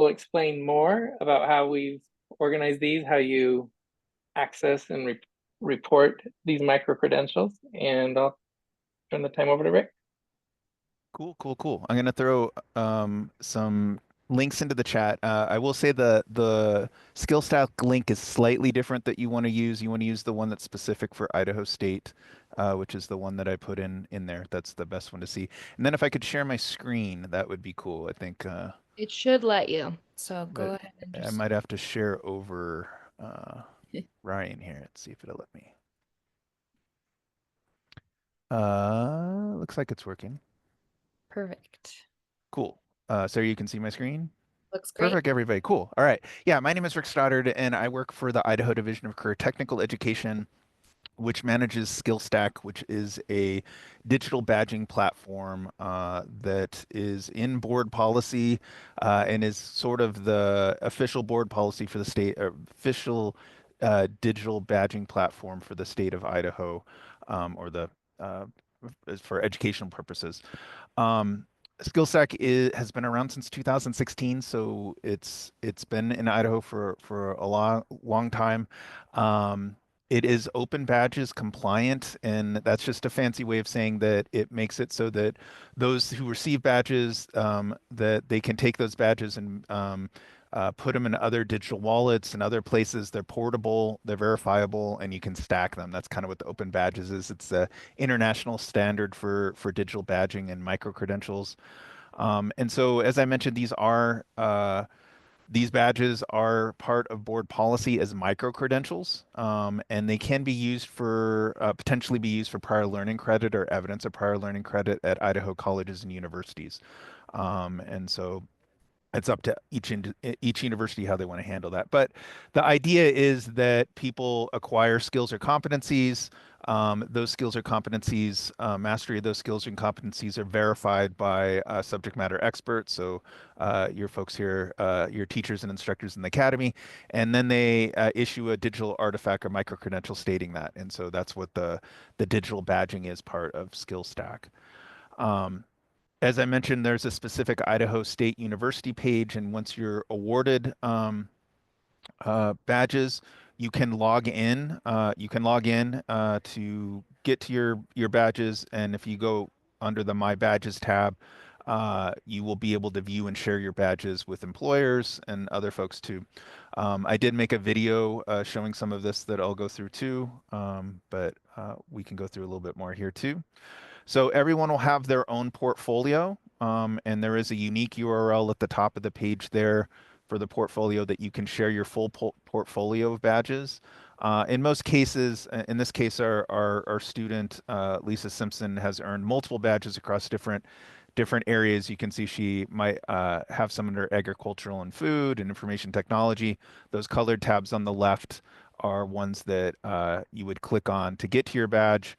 will explain more about how we've organized these, how you access and report these micro credentials, and I'll turn the time over to Rick. Cool, cool, cool. I'm gonna throw some links into the chat. I will say the skill stack link is slightly different that you want to use. You want to use the one that's specific for Idaho State, which is the one that I put in there. That's the best one to see. And then if I could share my screen, that would be cool. I think It should let you. So but go ahead and I just. might have to share over Ryan here. Let's see if it'll let me. Looks like it's working. Perfect. Cool. So you can see my screen? Looks great. Perfect, everybody. Cool. All right. Yeah, my name is Rick Stoddard, and I work for the Idaho Division of Career Technical Education, which manages SkillStack, which is a digital badging platform that is in board policy and is sort of the official board policy for the state, official digital badging platform for the state of Idaho, or the uh, for educational purposes. Um, has been around since 2016, so it's been in Idaho for a long time. It is open badges compliant, and that's just a fancy way of saying that it makes it so that those who receive badges, that they can take those badges and put them in other digital wallets and other places. They're portable, they're verifiable, and you can stack them. That's kind of what the open badges is. It's the international standard for digital badging and micro credentials. And so, as I mentioned, these badges are part of board policy as micro credentials, and they can be used for potentially be used for prior learning credit or evidence of prior learning credit at Idaho colleges and universities. And so it's up to each university how they want to handle that. But the idea is that people acquire skills or competencies. Those skills or competencies, mastery of those skills and competencies are verified by subject matter experts. So your folks here, your teachers and instructors in the academy, and then they issue a digital artifact or micro credential stating that. And so that's what the digital badging is part of SkillStack. Um, as I mentioned, there's a specific Idaho State University page, and once you're awarded badges, you can log in. You can log in to get to your badges, and if you go under the My Badges tab, you will be able to view and share your badges with employers and other folks too. I did make a video showing some of this that I'll go through too, but we can go through a little bit more here too. So everyone will have their own portfolio, and there is a unique URL at the top of the page there for the portfolio that you can share your full portfolio of badges. In most cases, in this case, our student Lisa Simpson has earned multiple badges across different areas. You can see she might have some under agricultural and food and information technology. Those colored tabs on the left are ones that you would click on to get to your badge.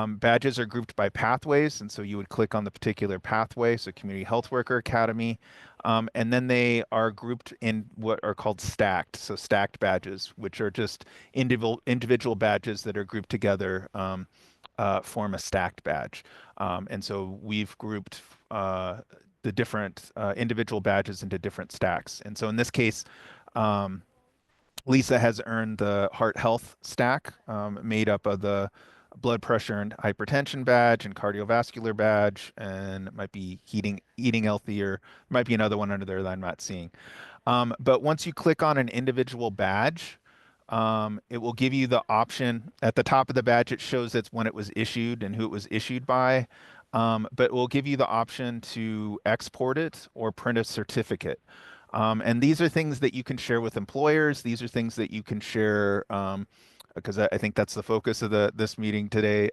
Badges are grouped by pathways, and so you would click on the particular pathway, so Community Health Worker Academy, and then they are grouped in what are called stacked, so stacked badges, which are just individual badges that are grouped together, form a stacked badge. And so we've grouped the different individual badges into different stacks. And so in this case, Lisa has earned the Heart Health stack, made up of the blood pressure and hypertension badge and cardiovascular badge, and it might be eating healthier. Might be another one under there that I'm not seeing. But once you click on an individual badge, it will give you the option at the top of the badge. It shows it's when it was issued and who it was issued by. But it will give you the option to export it or print a certificate. And these are things that you can share with employers. These are things that you can share because I think that's the focus of this meeting today.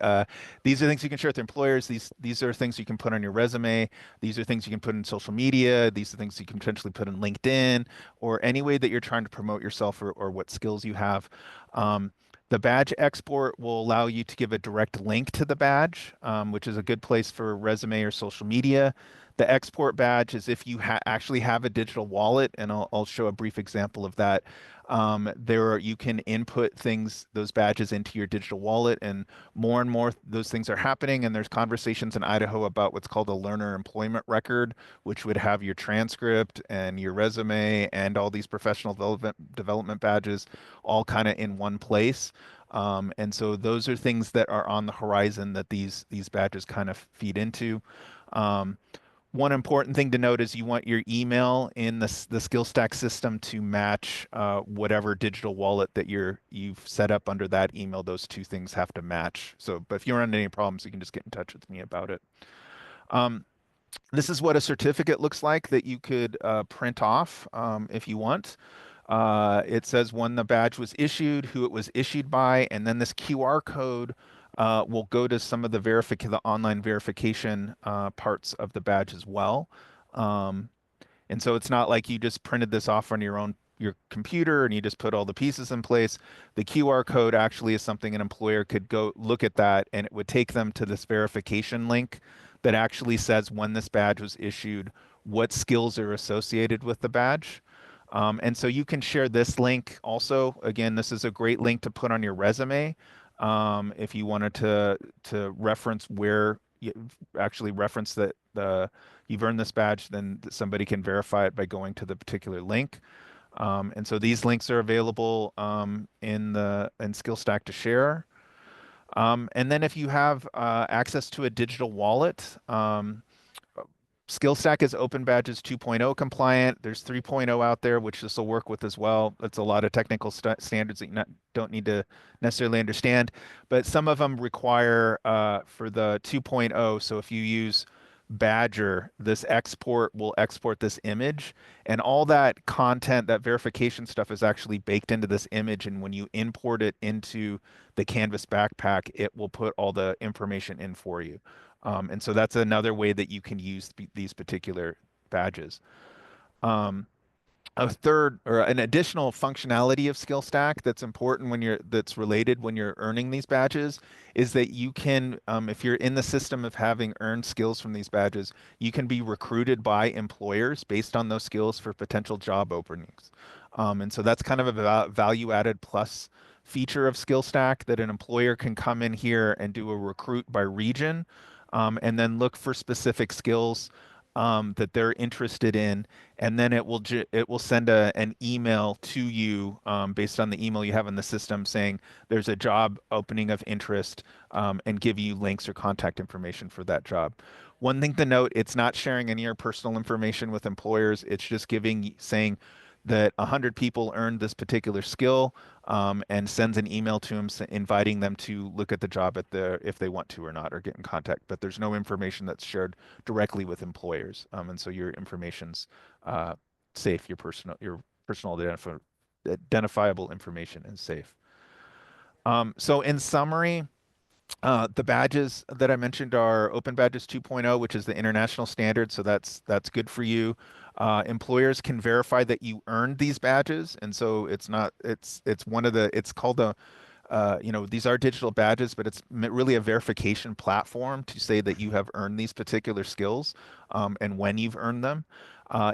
These are things you can share with employers. These are things you can put on your resume. These are things you can put in social media. These are things you can potentially put in LinkedIn or any way that you're trying to promote yourself or what skills you have. The badge export will allow you to give a direct link to the badge, which is a good place for resume or social media. The export badge is if you actually have a digital wallet, and I'll show a brief example of that. You can input those badges into your digital wallet, and more those things are happening. And there's conversations in Idaho about what's called a learner employment record, which would have your transcript and your resume and all these professional development badges all kind of in one place. And so those are things that are on the horizon that these badges kind of feed into. One important thing to note is you want your email in the SkillStack system to match whatever digital wallet that you've set up under that email. Those two things have to match. So, but if you run into any problems, you can just get in touch with me about it. This is what a certificate looks like that you could print off if you want. It says when the badge was issued, who it was issued by, and then this QR code will go to some of the online verification parts of the badge as well. And so it's not like you just printed this off on your computer and you just put all the pieces in place. The QR code actually is something an employer could go look at that, and it would take them to this verification link that actually says when this badge was issued, what skills are associated with the badge. And so you can share this link also. Again, this is a great link to put on your resume. If you wanted to reference where you actually reference that you've earned this badge, then somebody can verify it by going to the particular link. And so these links are available in SkillStack to share. And then if you have access to a digital wallet, SkillStack is Open Badges 2.0 compliant. There's 3.0 out there, which this will work with as well. It's a lot of technical standards that you don't need to necessarily understand, but some of them require for the 2.0. So if you use Badger, this export will export this image, and all that content, that verification stuff is actually baked into this image. And when you import it into the Canvas backpack, it will put all the information in for you. And so that's another way that you can use these particular badges. A third or an additional functionality of SkillStack that's important that's related when you're earning these badges is that you can, if you're in the system of having earned skills from these badges, you can be recruited by employers based on those skills for potential job openings. And so that's kind of a value added plus feature of SkillStack, that an employer can come in here and do a recruit by region, and then look for specific skills that they're interested in, and then it will send an email to you based on the email you have in the system saying there's a job opening of interest, and give you links or contact information for that job. One thing to note, it's not sharing any of your personal information with employers. It's just saying that 100 people earned this particular skill, and sends an email to them inviting them to look at the job if they want to or not, or get in contact. But there's no information that's shared directly with employers, and so your information's safe. Your personal identifiable information is safe. So in summary, the badges that I mentioned are Open Badges 2.0, which is the international standard, so that's good for you. Employers can verify that you earned these badges, and so it's called these are digital badges, but it's really a verification platform to say that you have earned these particular skills, and when you've earned them.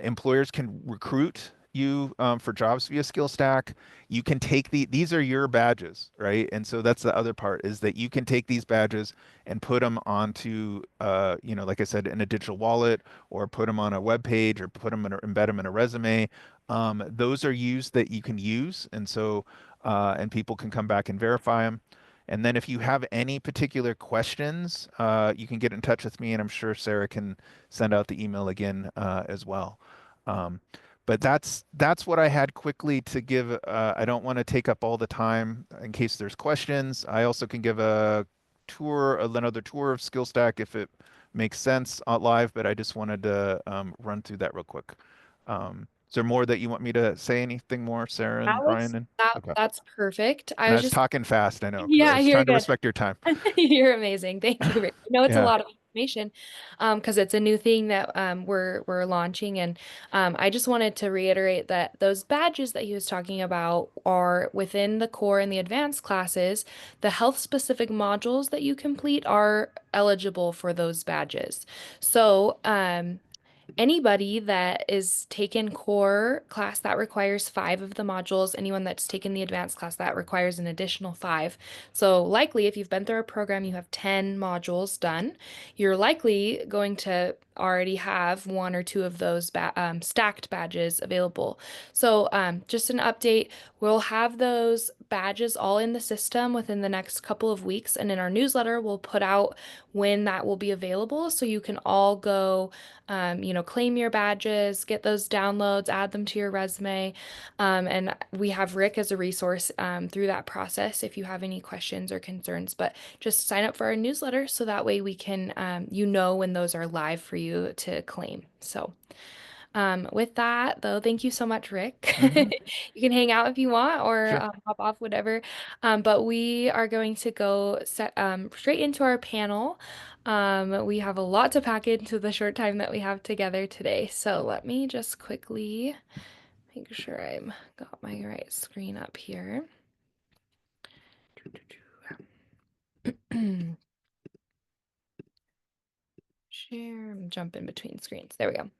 Employers can recruit you for jobs via SkillStack. You can take these are your badges, right? And so that's the other part, is that you can take these badges and put them onto, like I said, in a digital wallet, or put them on a web page, or embed them in a resume. Those are used that you can use, and so and people can come back and verify them. And then if you have any particular questions, you can get in touch with me, and I'm sure Sarah can send out the email again as well. But that's what I had quickly to give. I don't want to take up all the time in case there's questions. I also can give another tour of SkillStack if it makes sense live, but I just wanted to run through that real quick. Is there more that you want me to say? Anything more, Sarah and Brian? Okay. That's perfect. I was talking fast, I know. 'Cause Yeah, I was you're trying to good. respect your time. You're amazing. Thank you. Rick. I know it's a Yeah. lot of information because it's a new thing that we're launching, and I just wanted to reiterate that those badges that he was talking about are within the core and the advanced classes. The health specific modules that you complete are eligible for those badges. So anybody that is taken core class that requires 5 of the modules, anyone that's taken the advanced class that requires an additional 5. So likely if you've been through a program, you have 10 modules done, you're likely going to already have 1 or 2 of those stacked badges available. So just an update, we'll have those badges all in the system within the next couple of weeks, and in our newsletter we'll put out when that will be available, so you can all go claim your badges, get those downloads, add them to your resume. And we have Rick as a resource through that process if you have any questions or concerns. But just sign up for our newsletter so that way we can, when those are live for you to claim. So with that, though, thank you so much, Rick. You can hang out if you want or Sure. hop off, whatever. But we are going to go straight into our panel. We have a lot to pack into the short time that we have together today. So let me just quickly make sure I've got my right screen up here. Share, I'm jumping between screens. There we go.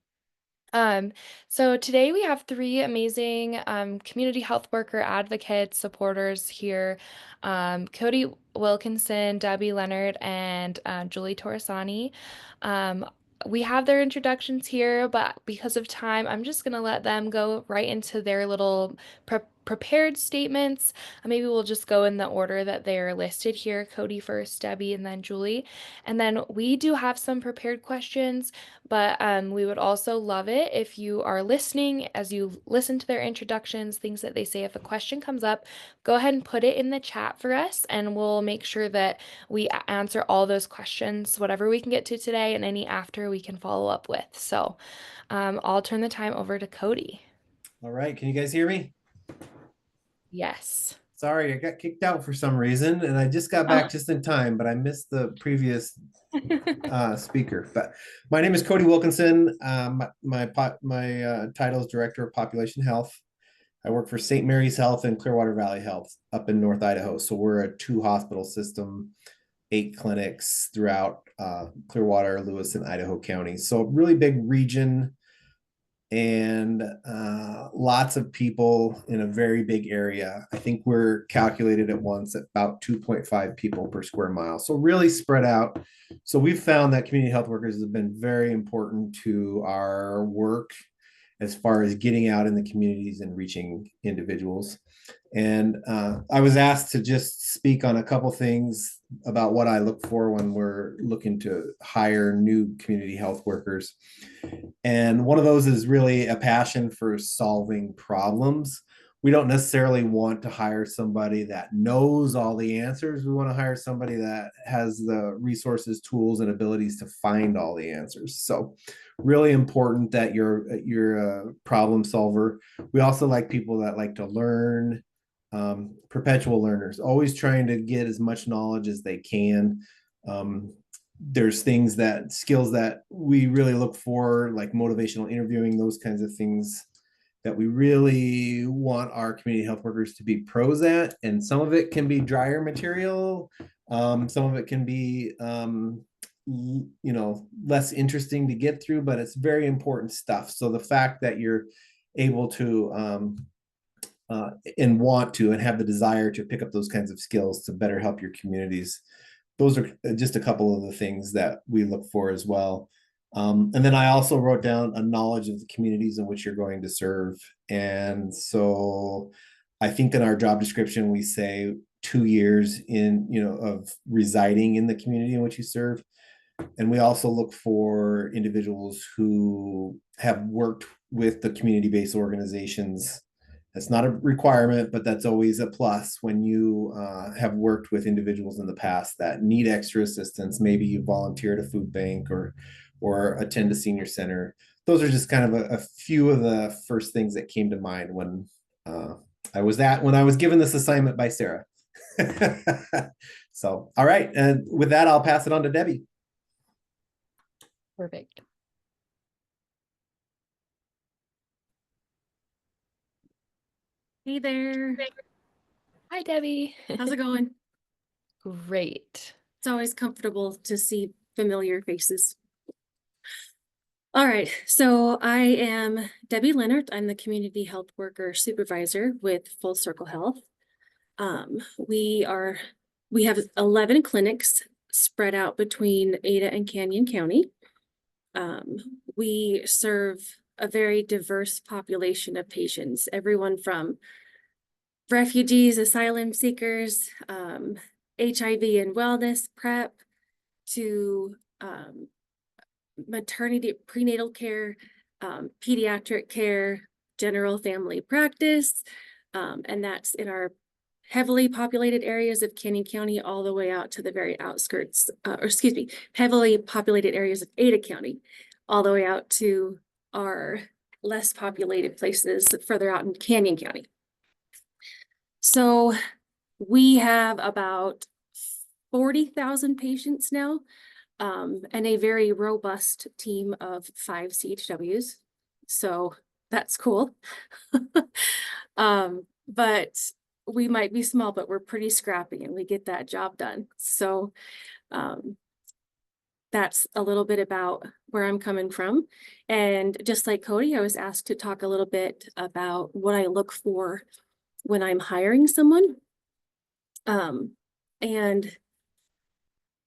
So today we have 3 amazing community health worker advocates, supporters here. Cody Wilkinson, Debbie Lehnert, and Julie Torresani. We have their introductions here, but because of time, I'm just going to let them go right into their little prepared statements. Maybe we'll just go in the order that they're listed here. Cody first, Debbie, and then Julie. And then we do have some prepared questions, but we would also love it if you are listening as you listen to their introductions, things that they say. If a question comes up, go ahead and put it in the chat for us, and we'll make sure that we answer all those questions, whatever we can get to today, and any after we can follow up with. So I'll turn the time over to Cody. All right, can you guys hear me? Yes. Sorry, I got kicked out for some reason, and I just got back just in time, but I missed the previous speaker. But my name is Cody Wilkinson. My title is Director of Population Health. I work for St. Mary's Health and Clearwater Valley Health up in North Idaho. So we're a 2-hospital system, 8 clinics throughout Clearwater, Lewis, and Idaho counties. So a really big region, and lots of people in a very big area. I think we're calculated at once at about 2.5 people per square mile. So really spread out. So we've found that community health workers have been very important to our work as far as getting out in the communities and reaching individuals. And I was asked to just speak on a couple things about what I look for when we're looking to hire new community health workers. And one of those is really a passion for solving problems. We don't necessarily want to hire somebody that knows all the answers. We want to hire somebody that has the resources, tools, and abilities to find all the answers. So really important that you're a problem solver. We also like people that like to learn, perpetual learners, always trying to get as much knowledge as they can. There's skills that we really look for, like motivational interviewing, those kinds of things that we really want our community health workers to be pros at. And some of it can be drier material. Some of it can be, less interesting to get through, but it's very important stuff. So the fact that you're able to, and want to, and have the desire to pick up those kinds of skills to better help your communities. Those are just a couple of the things that we look for as well. And then I also wrote down a knowledge of the communities in which you're going to serve. And so I think in our job description, we say 2 years of residing in the community in which you serve. And we also look for individuals who have worked with the community-based organizations. That's not a requirement, but that's always a plus when you have worked with individuals in the past that need extra assistance. Maybe you volunteer at a food bank or attend a senior center. Those are just kind of a few of the first things that came to mind when I was given this assignment by Sarah. So, all right. And with that, I'll pass it on to Debbie. Perfect. Hey there. Hi, Debbie. How's it going? Great. It's always comfortable to see familiar faces. All right, so I am Debbie Lehnert. I'm the Community Health Worker Supervisor with Full Circle Health. We have 11 clinics spread out between Ada and Canyon County. We serve a very diverse population of patients, everyone from refugees, asylum seekers, HIV and wellness prep, to maternity, prenatal care, pediatric care, general family practice, and that's in our heavily populated areas of Canyon County all the way out to the very outskirts, heavily populated areas of Ada County, all the way out to our less populated places further out in Canyon County. So we have about 40,000 patients now, and a very robust team of 5 CHWs. So that's cool. But we might be small, but we're pretty scrappy and we get that job done. So that's a little bit about where I'm coming from. And just like Cody, I was asked to talk a little bit about what I look for when I'm hiring someone. And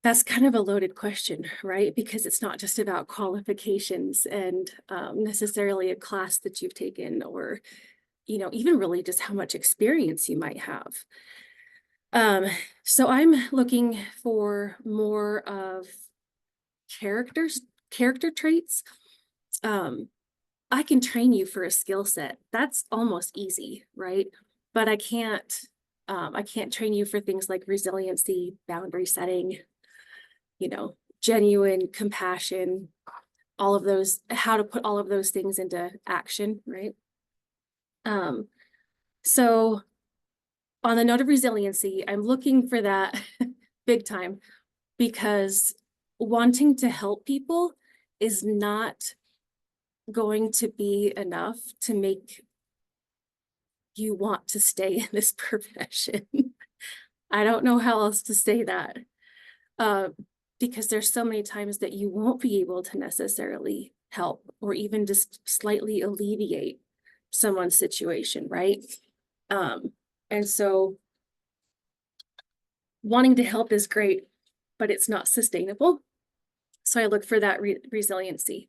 that's kind of a loaded question, right? Because it's not just about qualifications and necessarily a class that you've taken, or, you know, even really just how much experience you might have. So I'm looking for more of character traits. I can train you for a skill set. That's almost easy, right? But I can't train you for things like resiliency, boundary setting, you know, genuine compassion, all of those, how to put all of those things into action, right? So on the note of resiliency, I'm looking for that big time, because wanting to help people is not going to be enough to make you want to stay in this profession. I don't know how else to say that. Because there's so many times that you won't be able to necessarily help or even just slightly alleviate someone's situation, right? And so wanting to help is great, but it's not sustainable. So I look for that resiliency.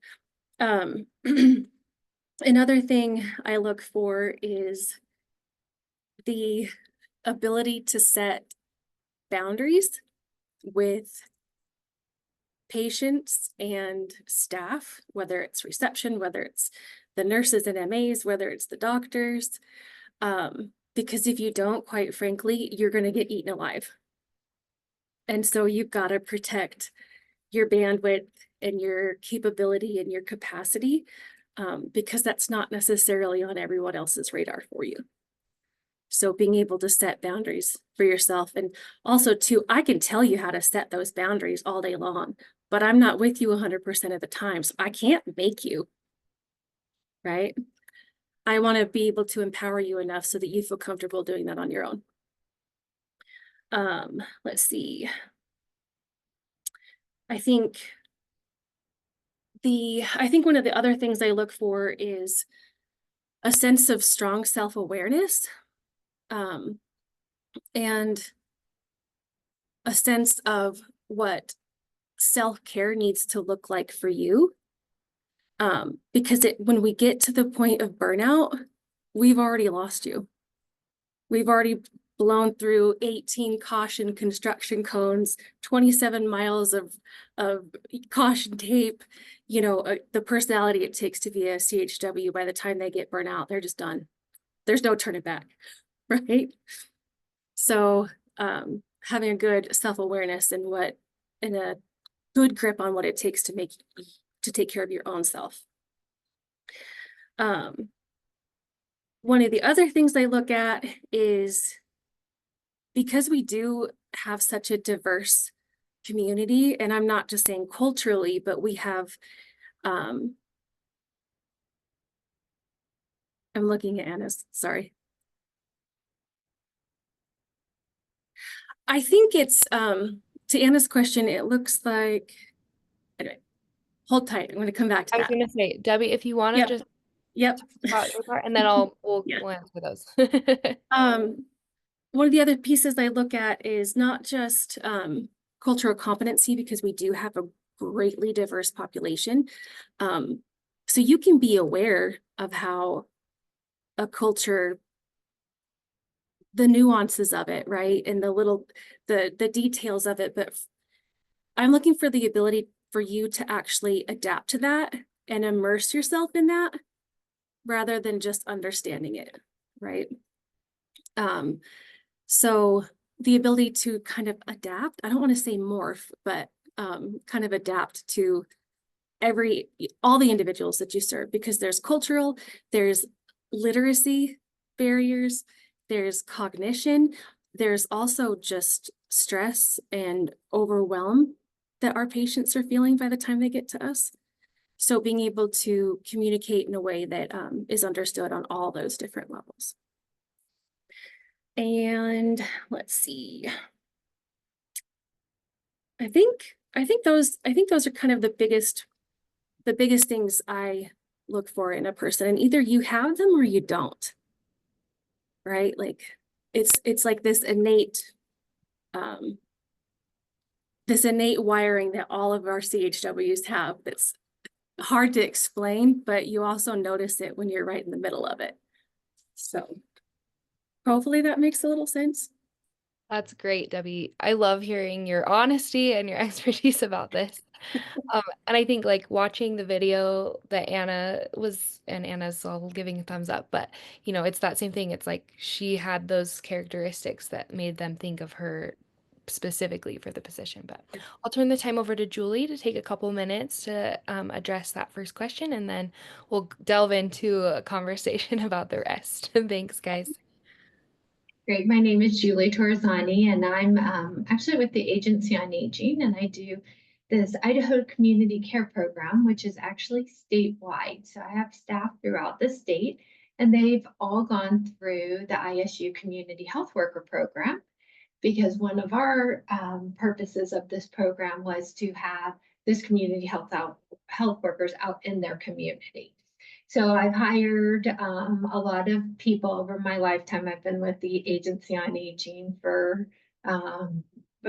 Another thing I look for is the ability to set boundaries with patients and staff, whether it's reception, whether it's the nurses and MAs, whether it's the doctors. Because if you don't, quite frankly, you're going to get eaten alive. And so you've got to protect your bandwidth and your capability and your capacity, because that's not necessarily on everyone else's radar for you. So being able to set boundaries for yourself, and also too, I can tell you how to set those boundaries all day long, but I'm not with you 100% of the time. So I can't make you, right? I want to be able to empower you enough so that you feel comfortable doing that on your own. Let's see. I think one of the other things I look for is a sense of strong self-awareness, and a sense of what self-care needs to look like for you. Because when we get to the point of burnout, we've already lost you. We've already blown through 18 caution construction cones, 27 miles of caution tape, you know, the personality it takes to be a CHW. By the time they get burnt out, they're just done. There's no turning back, right? So having a good self-awareness and a good grip on what it takes to take care of your own self. One of the other things I look at is, because we do have such a diverse community, and I'm not just saying culturally, but we have, I'm looking at Anna's, sorry. I think it's, to Anna's question, it looks like, anyway, hold tight. I'm going to come back to I was that. gonna say, Debbie, if you want to Yep. just Yep. talk about your part, and then we'll Yeah. answer those. One of the other pieces I look at is not just cultural competency, because we do have a greatly diverse population. So you can be aware of how a culture, the nuances of it, right? And the details of it. But I'm looking for the ability for you to actually adapt to that and immerse yourself in that rather than just understanding it, right? So the ability to kind of adapt, I don't want to say morph, but kind of adapt to all the individuals that you serve, because there's cultural, there's literacy barriers, there's cognition, there's also just stress and overwhelm that our patients are feeling by the time they get to us. So being able to communicate in a way that is understood on all those different levels. And let's see. I think those are kind of the biggest things I look for in a person, and either you have them or you don't, right? Like it's like this innate wiring that all of our CHWs have that's hard to explain, but you also notice it when you're right in the middle of it. So hopefully that makes a little sense. That's great, Debbie. I love hearing your honesty and your expertise about this. And I think like watching the video that Anna was, and Anna's all giving a thumbs up, but you know, it's that same thing. It's like she had those characteristics that made them think of her specifically for the position. But I'll turn the time over to Julie to take a couple minutes to address that first question, and then we'll delve into a conversation about the rest. Thanks, guys. Great. My name is Julie Torresani, and I'm actually with the Agency on Aging, and I do this Idaho Community Care Program, which is actually statewide. So I have staff throughout the state, and they've all gone through the ISU Community Health Worker Program, because one of our purposes of this program was to have this community health workers out in their community. So I've hired a lot of people over my lifetime. I've been with the Agency on Aging for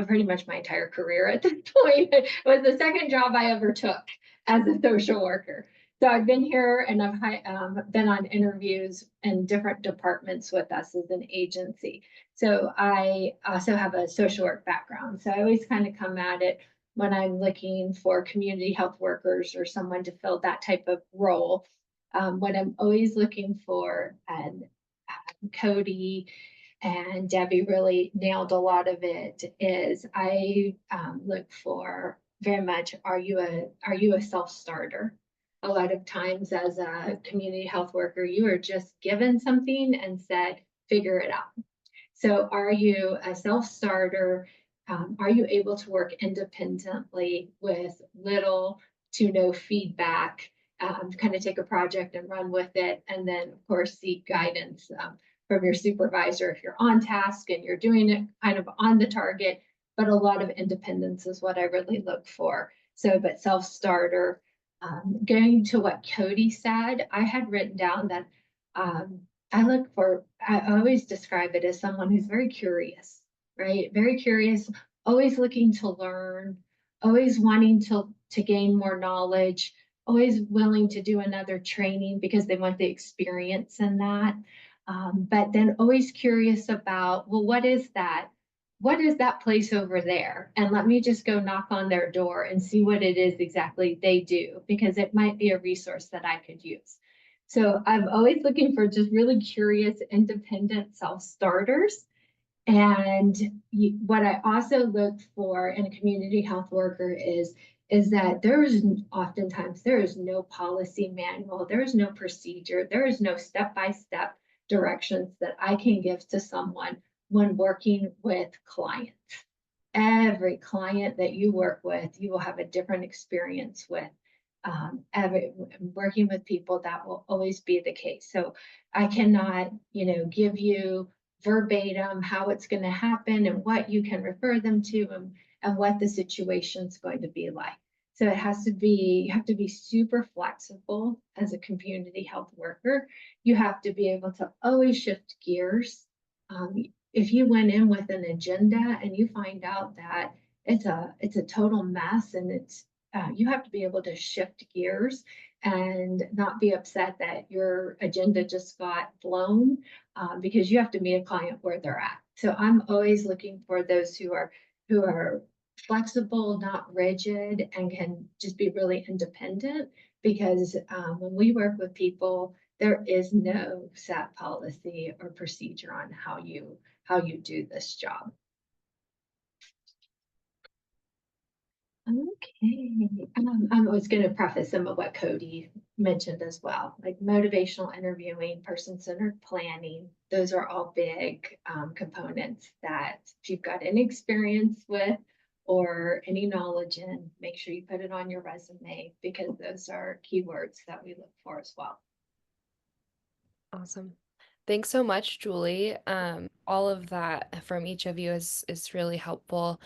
pretty much my entire career at this point. It was the second job I ever took as a social worker. So I've been here, and I've been on interviews in different departments with us as an agency. So I also have a social work background. So I always kind of come at it when I'm looking for community health workers or someone to fill that type of role. What I'm always looking for, and Cody and Debbie really nailed a lot of it, is I look for very much, are you a self-starter? A lot of times as a community health worker, you are just given something and said, figure it out. So are you a self-starter? Are you able to work independently with little to no feedback, kind of take a project and run with it, and then of course seek guidance from your supervisor if you're on task and you're doing it kind of on the target, but a lot of independence is what I really look for. So, but self-starter. Going to what Cody said, I had written down that I always describe it as someone who's very curious, right? Very curious, always looking to learn, always wanting to gain more knowledge, always willing to do another training because they want the experience in that. But then always curious about, well, what is that? What is that place over there? And let me just go knock on their door and see what it is exactly they do, because it might be a resource that I could use. So I'm always looking for just really curious, independent self-starters. And what I also look for in a community health worker is that there is no policy manual, there is no procedure, there is no step-by-step directions that I can give to someone when working with clients. Every client that you work with, you will have a different experience with. Working with people, that will always be the case. So I cannot, give you verbatim how it's going to happen and what you can refer them to and what the situation is going to be like. So it has to be, you have to be super flexible as a community health worker. You have to be able to always shift gears. If you went in with an agenda and you find out that it's a total mess, and it's you have to be able to shift gears and not be upset that your agenda just got blown, because you have to meet a client where they're at. So I'm always looking for those who are flexible, not rigid, and can just be really independent, because when we work with people, there is no set policy or procedure on how you do this job. Okay. I was going to preface some of what Cody mentioned as well, like motivational interviewing, person-centered planning. Those are all big components that if you've got any experience with or any knowledge in, make sure you put it on your resume, because those are keywords that we look for as well. Awesome. Thanks so much, Julie. All of that from each of you is really helpful.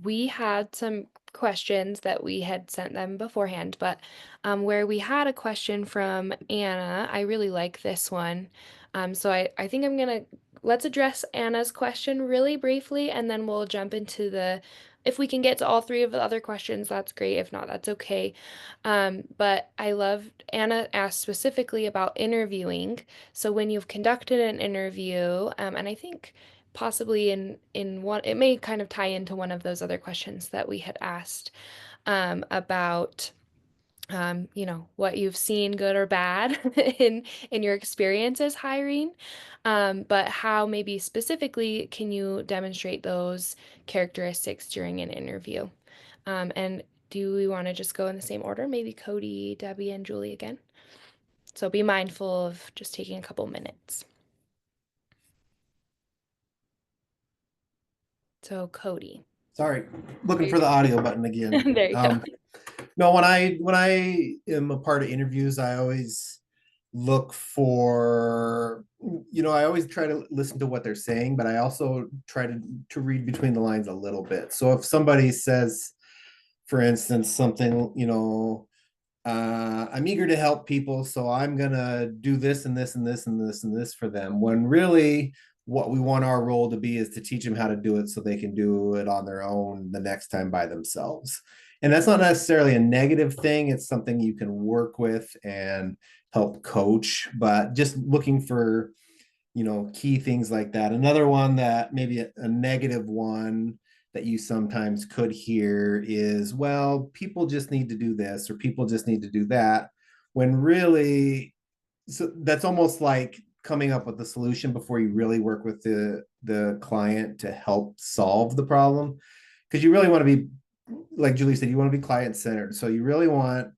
We had some questions that we had sent them beforehand, but where we had a question from Anna, I really like this one. So I think let's address Anna's question really briefly, and then we'll jump into if we can get to all three of the other questions, that's great. If not, that's okay. But Anna asked specifically about interviewing. So when you've conducted an interview, and I think possibly in one, it may kind of tie into one of those other questions that we had asked about what you've seen, good or bad, in your experiences hiring, but how maybe specifically can you demonstrate those characteristics during an interview? And do we want to just go in the same order? Maybe Cody, Debbie, and Julie again. So be mindful of just taking a couple minutes. So Cody. Sorry, looking for the audio button again. There you go. No, when I am a part of interviews, I always look for, I always try to listen to what they're saying, but I also try to read between the lines a little bit. So if somebody says, for instance, something, I'm eager to help people, so I'm gonna do this and this and this and this and this for them, when really what we want our role to be is to teach them how to do it so they can do it on their own the next time by themselves. And that's not necessarily a negative thing. It's something you can work with and help coach, but just looking for, key things like that. Another one that maybe a negative one that you sometimes could hear is, well, people just need to do this, or people just need to do that, when really, so that's almost like coming up with the solution before you really work with the client to help solve the problem. Because you really want to be, like Julie said, you want to be client-centered. So you really want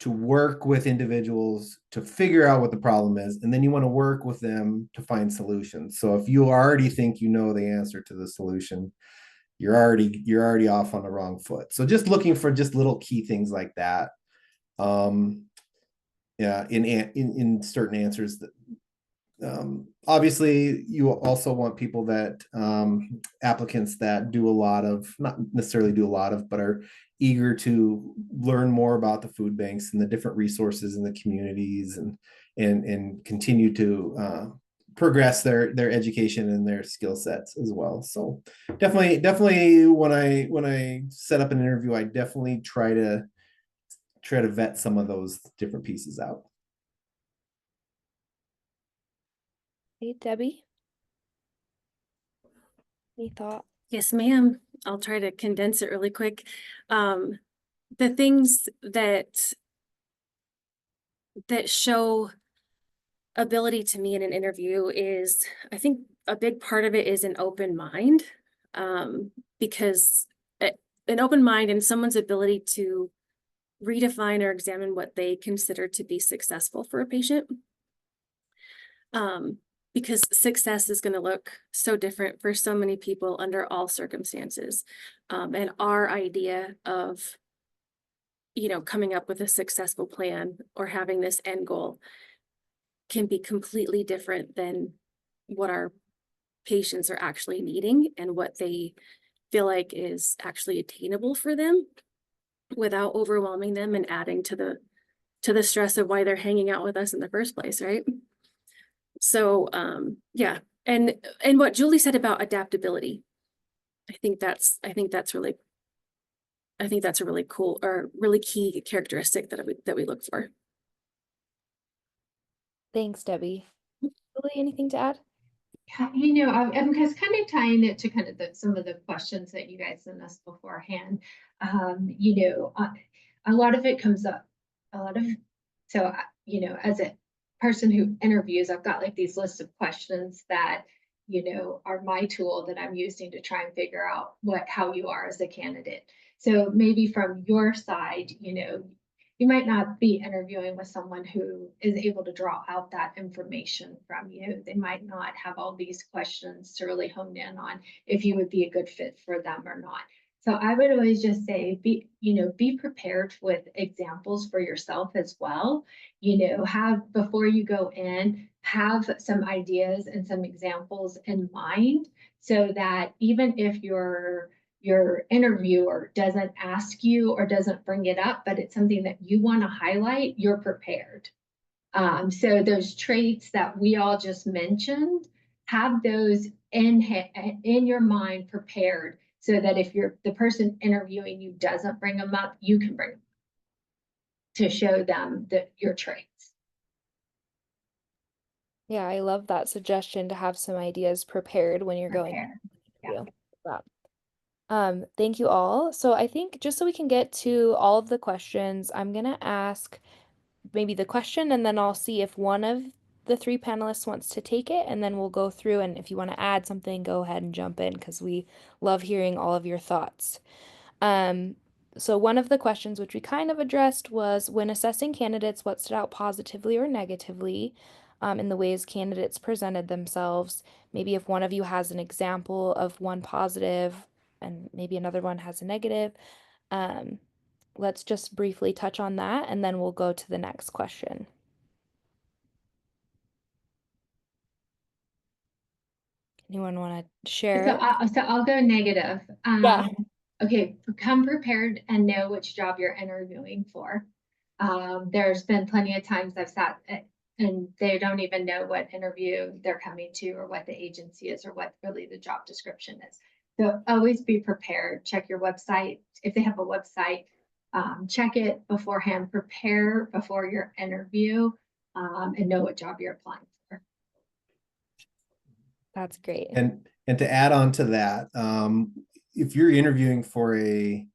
to work with individuals to figure out what the problem is, and then you want to work with them to find solutions. So if you already think you know the answer to the solution, you're already off on the wrong foot. So just looking for just little key things like that. Yeah, in certain answers that, obviously you also want people that, applicants that do a lot of, not necessarily do a lot of, but are eager to learn more about the food banks and the different resources in the communities, and continue to progress their education and their skill sets as well. So definitely when I set up an interview, I definitely try to vet some of those different pieces out. Hey, Debbie. Any thought? Yes, ma'am. I'll try to condense it really quick. The things that show ability to me in an interview is, I think a big part of it is an open mind, because an open mind and someone's ability to redefine or examine what they consider to be successful for a patient. Because success is going to look so different for so many people under all circumstances. And our idea of, coming up with a successful plan or having this end goal can be completely different than what our patients are actually needing and what they feel like is actually attainable for them. without overwhelming them and adding to the stress of why they're hanging out with us in the first place, right? So yeah, and what Julie said about adaptability, I think that's a really cool or really key characteristic that we look for. Thanks, Debbie. Julie, anything to add? Yeah, I'm just kind of tying it to kind of some of the questions that you guys sent us beforehand. A lot of it comes up, as a person who interviews, I've got like these lists of questions that, are my tool that I'm using to try and figure out how you are as a candidate. So maybe from your side, you might not be interviewing with someone who is able to draw out that information from you. They might not have all these questions to really hone in on if you would be a good fit for them or not. So I would always just say, be prepared with examples for yourself as well. Before you go in, have some ideas and some examples in mind so that even if your interviewer doesn't ask you or doesn't bring it up, but it's something that you want to highlight, you're prepared. So those traits that we all just mentioned, have those in your mind prepared so that if the person interviewing you doesn't bring them up, you can bring them up to show them your traits. Yeah, I love that suggestion to have some ideas prepared when you're going. Yeah. Thank you all. So I think just so we can get to all of the questions, I'm gonna ask maybe the question and then I'll see if one of the three panelists wants to take it, and then we'll go through, and if you want to add something, go ahead and jump in because we love hearing all of your thoughts. So one of the questions which we kind of addressed was, when assessing candidates, what stood out positively or negatively in the ways candidates presented themselves? Maybe if one of you has an example of one positive and maybe another one has a negative. Let's just briefly touch on that, and then we'll go to the next question. Anyone want to share? So I'll go negative. Yeah. Okay, come prepared and know which job you're interviewing for. There's been plenty of times I've sat and they don't even know what interview they're coming to or what the agency is or what really the job description is. So always be prepared. Check your website. If they have a website, check it beforehand. Prepare before your interview and know what job you're applying for. That's great. And to add on to that, if you're interviewing for a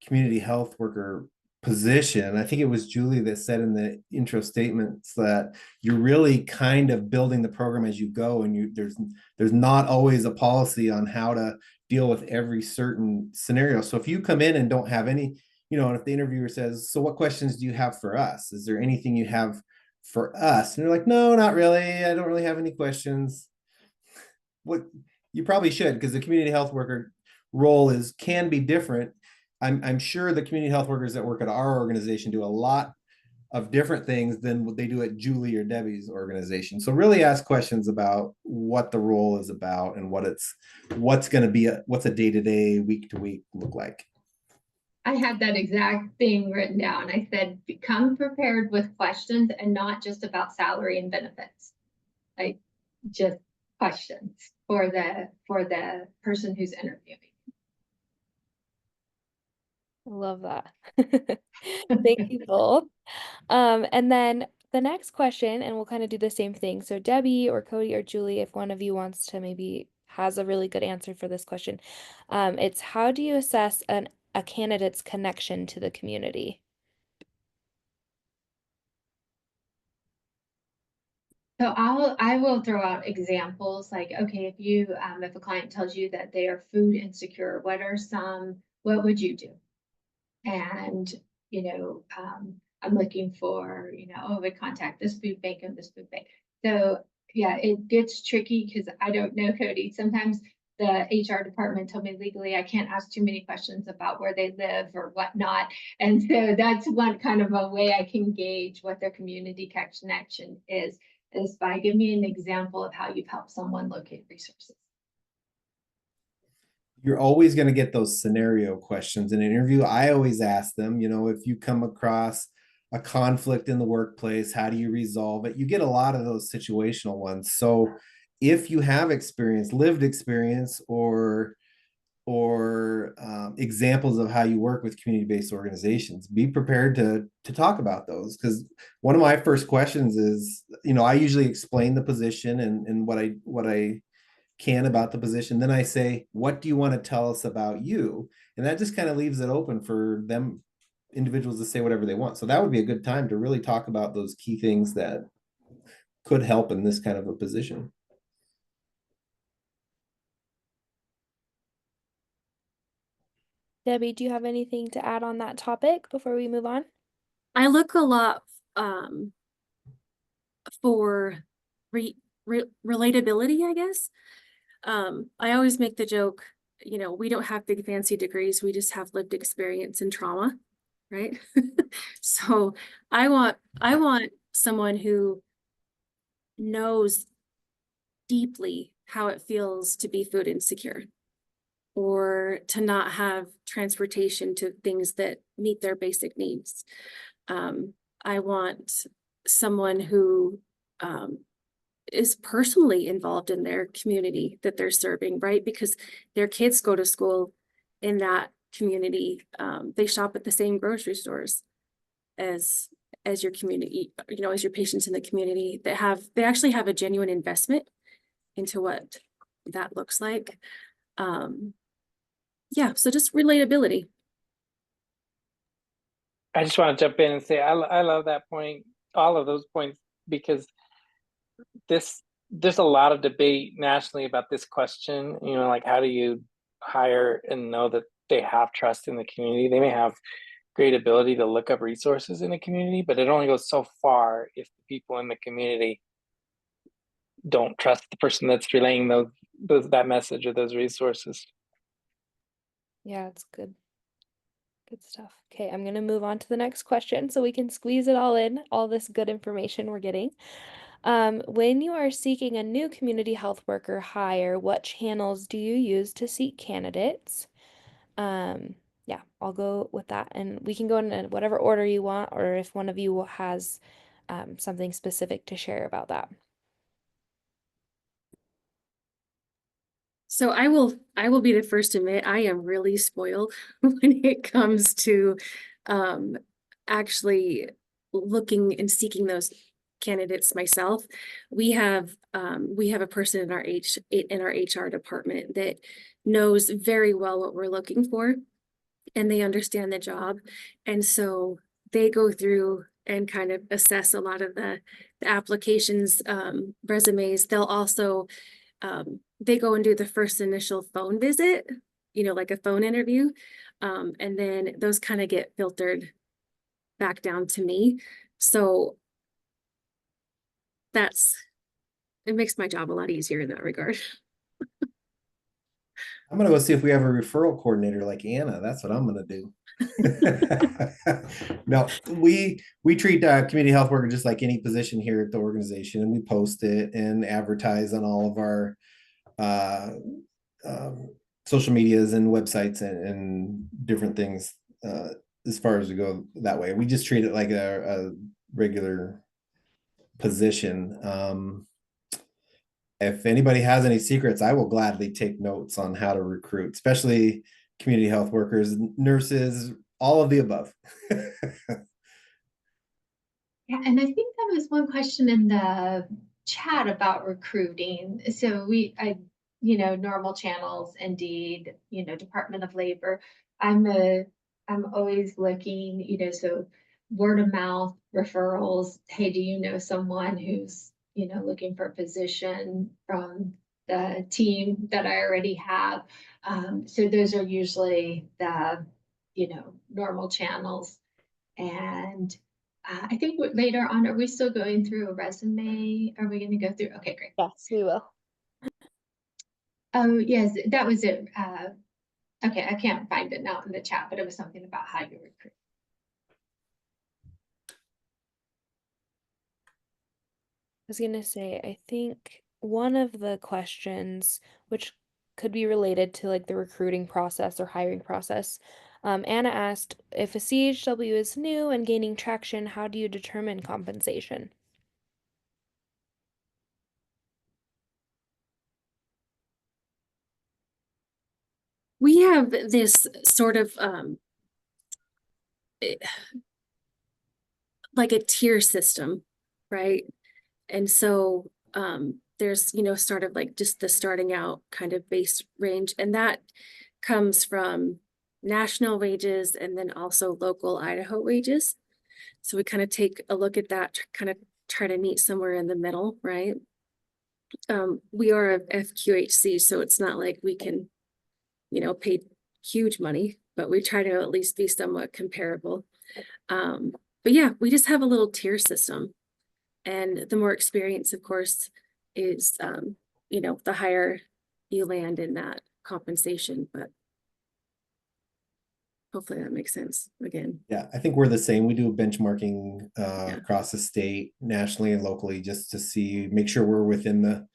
community health worker position, I think it was Julie that said in the intro statements that you're really kind of building the program as you go, and there's not always a policy on how to deal with every certain scenario. So if you come in and don't have any, and if the interviewer says, so what questions do you have for us? Is there anything you have for us? And you're like, no, not really. I don't really have any questions. What you probably should, because the community health worker role can be different. I'm sure the community health workers that work at our organization do a lot of different things than what they do at Julie or Debbie's organization. So really ask questions about what the role is about and what's going to be what's a day-to-day, week-to-week look like. I had that exact thing written down. I said, become prepared with questions and not just about salary and benefits. Like just questions for the person who's interviewing. I love that. Thank you both. And then the next question, and we'll kind of do the same thing. So Debbie or Cody or Julie, if one of you wants to maybe has a really good answer for this question, it's how do you assess a candidate's connection to the community? So I will throw out examples like, okay, if a client tells you that they are food insecure, what would you do? And, I'm looking for, I would contact this food bank and this food bank. So yeah, it gets tricky because I don't know, Cody. Sometimes the HR department told me legally I can't ask too many questions about where they live or whatnot. And so that's one kind of a way I can gauge what their community connection is by giving me an example of how you've helped someone locate resources. you're always going to get those scenario questions in an interview. I always ask them, if you come across a conflict in the workplace, how do you resolve it? You get a lot of those situational ones. So if you have experience, lived experience, or examples of how you work with community-based organizations, be prepared to talk about those. Because one of my first questions is, I usually explain the position and what I can about the position. Then I say, what do you want to tell us about you? And that just kind of leaves it open for them, individuals, to say whatever they want. So that would be a good time to really talk about those key things that could help in this kind of a position. Debbie, do you have anything to add on that topic before we move on? I look a lot for relatability, I guess. I always make the joke, we don't have big fancy degrees, we just have lived experience and trauma, right? So I want someone who knows deeply how it feels to be food insecure, or to not have transportation to things that meet their basic needs. I want someone who is personally involved in their community that they're serving, right? Because their kids go to school in that community. They shop at the same grocery stores as your community, as your patients in the community, that they actually have a genuine investment into what that looks like. Yeah, so just relatability. I just want to jump in and say I love that point, all of those points, because there's a lot of debate nationally about this question, like how do you hire and know that they have trust in the community? They may have great ability to look up resources in the community, but it only goes so far if the people in the community don't trust the person that's relaying that message or those resources. Yeah, it's good. Good stuff. Okay, I'm going to move on to the next question so we can squeeze it all in, all this good information we're getting. When you are seeking a new community health worker hire, what channels do you use to seek candidates? Yeah, I'll go with that, and we can go in whatever order you want, or if one of you has something specific to share about that. So I will be the first to admit I am really spoiled when it comes to actually looking and seeking those candidates myself. We have a person in our HR department that knows very well what we're looking for, and they understand the job. And so they go through and kind of assess a lot of the applications, resumes. They'll also they go and do the first initial phone visit, like a phone interview. And then those kind of get filtered back down to me. So it makes my job a lot easier in that regard. I'm going to go see if we have a referral coordinator like Anna. That's what I'm going to do. No, we treat community health worker just like any position here at the organization, and we post it and advertise on all of our social medias and websites and different things as far as we go that way. We just treat it like a regular position. If anybody has any secrets, I will gladly take notes on how to recruit, especially community health workers, nurses, all of the above. Yeah, and I think that was one question in the chat about recruiting. So normal channels, Indeed, Department of Labor. I'm always looking, so word of mouth, referrals. Hey, do you know someone who's, looking for a position from the team that I already have? So those are usually the, normal channels. And I think later on, are we still going through a resume? Are we going to go through? Okay, great. Yes, we will. Oh, yes, that was it. Okay, I can't find it now in the chat, but it was something about how you recruit. I was going to say, I think one of the questions, which could be related to like the recruiting process or hiring process. Anna asked, if a CHW is new and gaining traction, how do you determine compensation? We have this sort of like a tier system, right? And so there's, you know, sort of like just the starting out kind of base range, and that comes from national wages and then also local Idaho wages. So we kind of take a look at that, kind of try to meet somewhere in the middle, right? We are a FQHC, so it's not like we can, you know, pay huge money, but we try to at least be somewhat comparable. But yeah, we just have a little tier system, and the more experience, of course, is, you know, the higher you land in that compensation, but hopefully that makes sense again. Yeah, I think we're the same. We do benchmarking across the state, nationally and locally, just to see, make sure we're within the,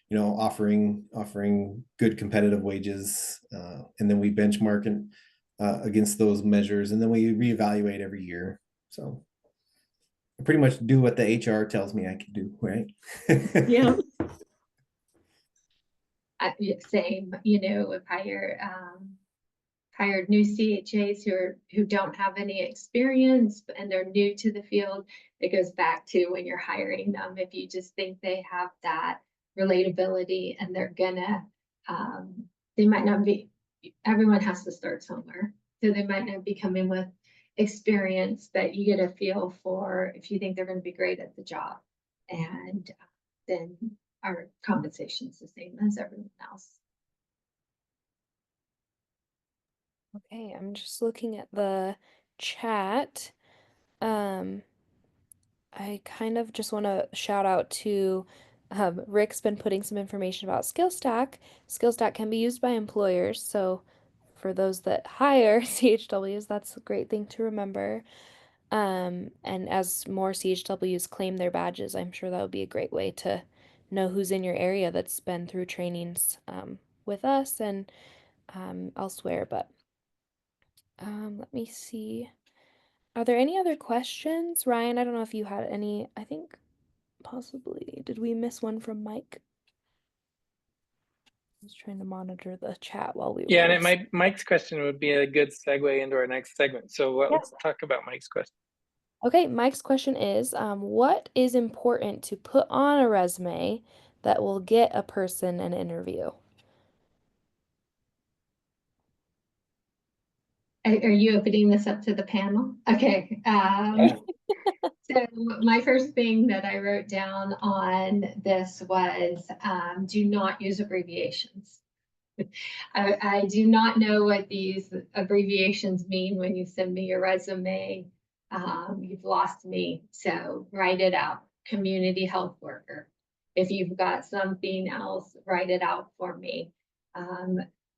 you know, offering good competitive wages, and then we benchmark and against those measures, and then we reevaluate every year. So I pretty much do what the HR tells me I can do, right? Yeah. Same, you know, if hired new CHAs who don't have any experience and they're new to the field, it goes back to when you're hiring them. If you just think they have that relatability and they're gonna, they might not be, everyone has to start somewhere. So they might not be coming with experience, but you get a feel for if you think they're going to be great at the job. And then our compensation is the same as everyone else. Okay, I'm just looking at the chat. I kind of just want to shout out to Rick's been putting some information about SkillStack. SkillStack can be used by employers, so for those that hire CHWs, that's a great thing to remember. And as more CHWs claim their badges, I'm sure that would be a great way to know who's in your area that's been through trainings with us and elsewhere. But let me see. Are there any other questions? Ryan, I don't know if you had any. I think possibly. Did we miss one from Mike? I was trying to monitor the chat while we Yeah, were. and Mike's question would be a good segue into our next segment. So let's talk about Mike's question. Okay, Mike's question is, what is important to put on a resume that will get a person an interview? Are you opening this up to the panel? Okay. So my first thing that I wrote down on this was do not use abbreviations. I do not know what these abbreviations mean when you send me your resume. You've lost me. So write it out. Community health worker. If you've got something else, write it out for me.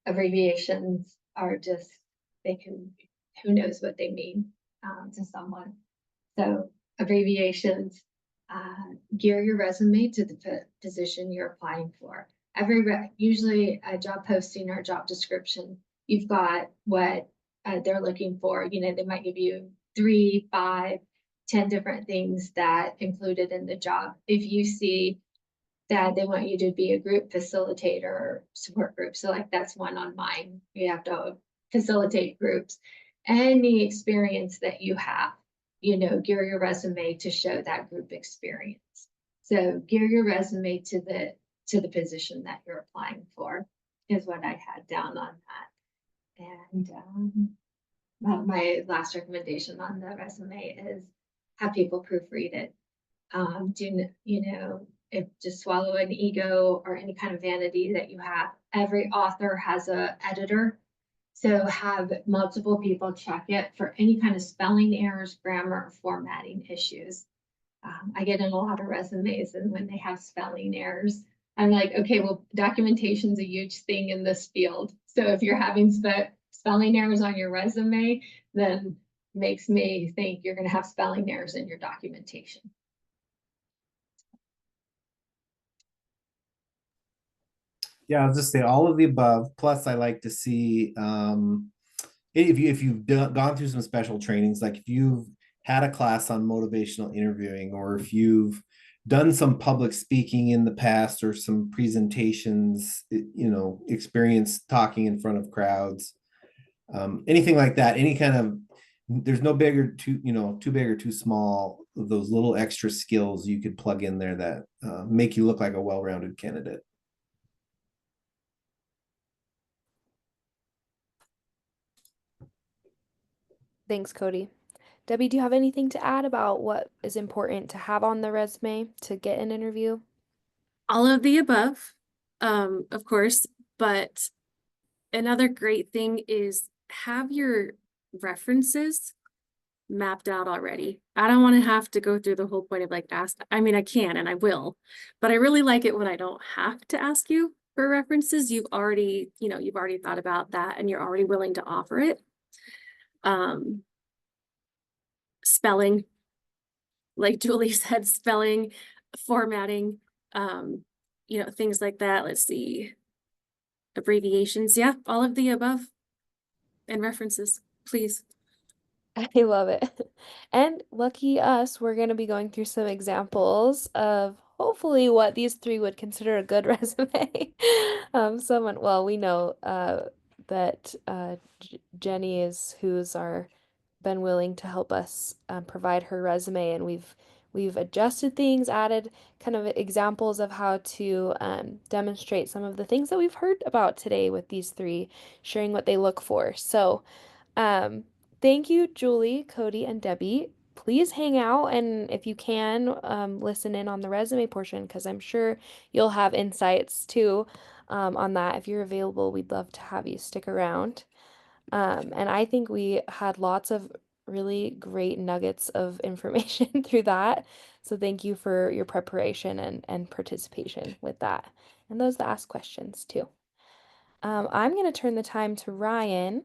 Abbreviations are just, they can, who knows what they mean to someone. So abbreviations, gear your resume to the position you're applying for. Usually a job posting or job description, you've got what they're looking for. You know, they might give you 3, 5, 10 different things that included in the job. If you see that they want you to be a group facilitator or support group, so like that's one on mine. You have to facilitate groups. Any experience that you have, you know, gear your resume to show that group experience. So gear your resume to the position that you're applying for is what I had down on that. And my last recommendation on the resume is have people proofread it. You know, if just swallow an ego or any kind of vanity that you have. Every author has an editor. So have multiple people check it for any kind of spelling errors, grammar, or formatting issues. I get in a lot of resumes, and when they have spelling errors, I'm like, okay, well, documentation is a huge thing in this field. So if you're having spelling errors on your resume, then makes me think you're going to have spelling errors in your documentation. Yeah, I'll just say all of the above. Plus, I like to see if you've gone through some special trainings, like if you've had a class on motivational interviewing, or if you've done some public speaking in the past, or some presentations, experience talking in front of crowds, anything like that, any kind of, there's no bigger too big or too small, those little extra skills you could plug in there that make you look like a well-rounded candidate. Thanks, Cody. Debbie, do you have anything to add about what is important to have on the resume to get an interview? All of the above, of course, but another great thing is have your references mapped out already. I don't want to have to go through the whole point of like I mean, I can and I will, but I really like it when I don't have to ask you for references. You've already thought about that and you're already willing to offer it. Spelling, like Julie said, spelling, formatting, things like that. Let's see. Abbreviations. Yeah, all of the above. And references, please. I love it. And lucky us, we're going to be going through some examples of hopefully what these three would consider a good resume. We know that Jenny is who's been willing to help us provide her resume, and we've adjusted things, added kind of examples of how to demonstrate some of the things that we've heard about today with these three, sharing what they look for. So, thank you, Julie, Cody, and Debbie. Please hang out, and if you can, listen in on the resume portion, because I'm sure you'll have insights too on that. If you're available, we'd love to have you stick around. And I think we had lots of really great nuggets of information through that. So thank you for your preparation and participation with that. And those that ask questions too. I'm going to turn the time to Ryan.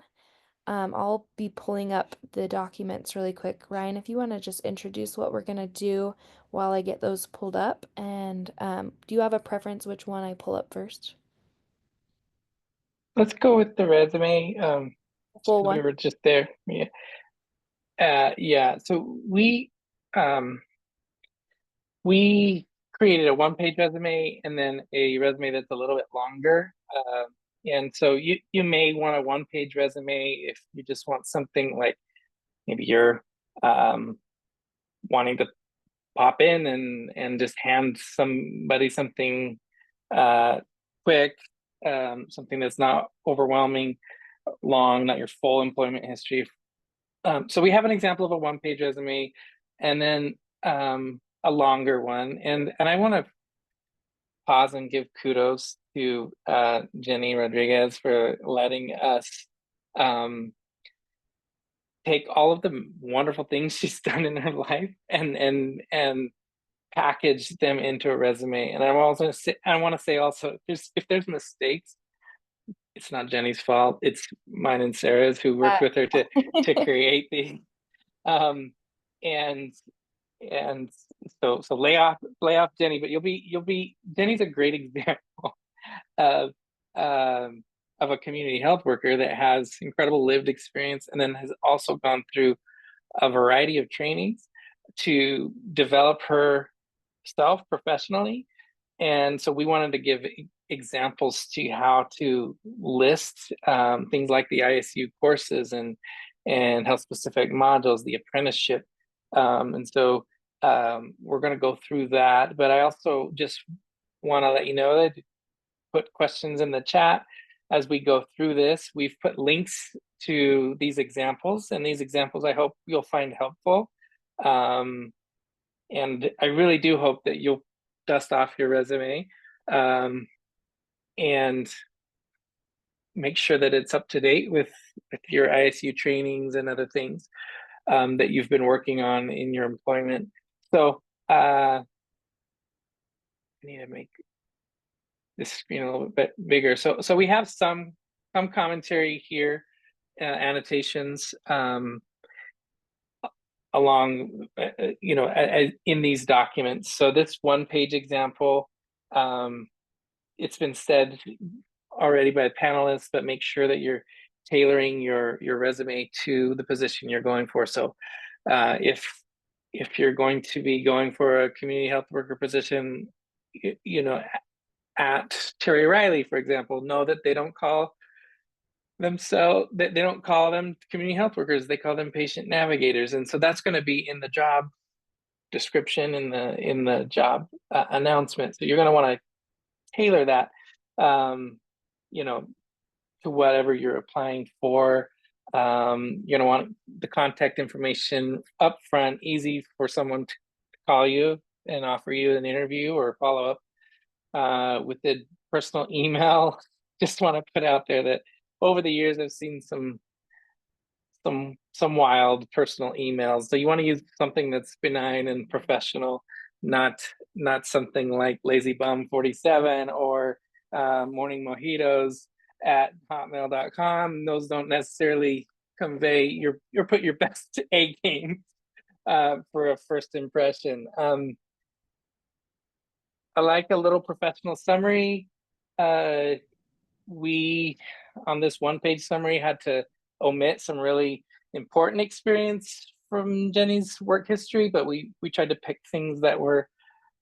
I'll be pulling up the documents really quick. Ryan, if you want to just introduce what we're going to do while I get those pulled up. And do you have a preference which one I pull up first? Let's go with the resume. Full We one. were just there. Yeah. So we created a one-page resume and then a resume that's a little bit longer. And so you may want a one-page resume if you just want something like maybe you're wanting to pop in and just hand somebody something quick, something that's not overwhelming, long, not your full employment history. So we have an example of a one-page resume and then a longer one. And I want to pause and give kudos to Jenny Rodriguez for letting us take all of the wonderful things she's done in her life and package them into a resume. And I want to say also, if there's mistakes, it's not Jenny's fault. It's mine and Sarah's, who worked with her to create the and so lay off Jenny, but you'll be Jenny's a great example of a community health worker that has incredible lived experience and then has also gone through a variety of trainings to develop herself professionally. And so we wanted to give examples to how to list things like the ISU courses and health specific modules, the apprenticeship. And so we're going to go through that, but I also just want to let you know that put questions in the chat as we go through this. We've put links to these examples, and these examples I hope you'll find helpful. And I really do hope that you'll dust off your resume and make sure that it's up to date with your ISU trainings and other things that you've been working on in your employment. So I need to make this screen a little bit bigger. So we have some commentary here, annotations along, in these documents. So this one-page example it's been said already by panelists, but make sure that you're tailoring your resume to the position you're going for. So if you're going to be going for a community health worker position, you know, at Terry Riley, for example, know that they don't call themselves, they don't call them community health workers, they call them patient navigators. And so that's going to be in the job description, in the job announcement. So you're going to want to tailor that, you know, to whatever you're applying for. You're going to want the contact information up front, easy for someone to call you and offer you an interview or follow up with the personal email. Just want to put out there that over the years, I've seen some wild personal emails. So you want to use something that's benign and professional, not something like lazybum47 or morning mojitos at hotmail.com. Those don't necessarily convey your put your best A game for a first impression. I like a little professional summary. We, on this one-page summary, had to omit some really important experience from Jenny's work history, but we tried to pick things that were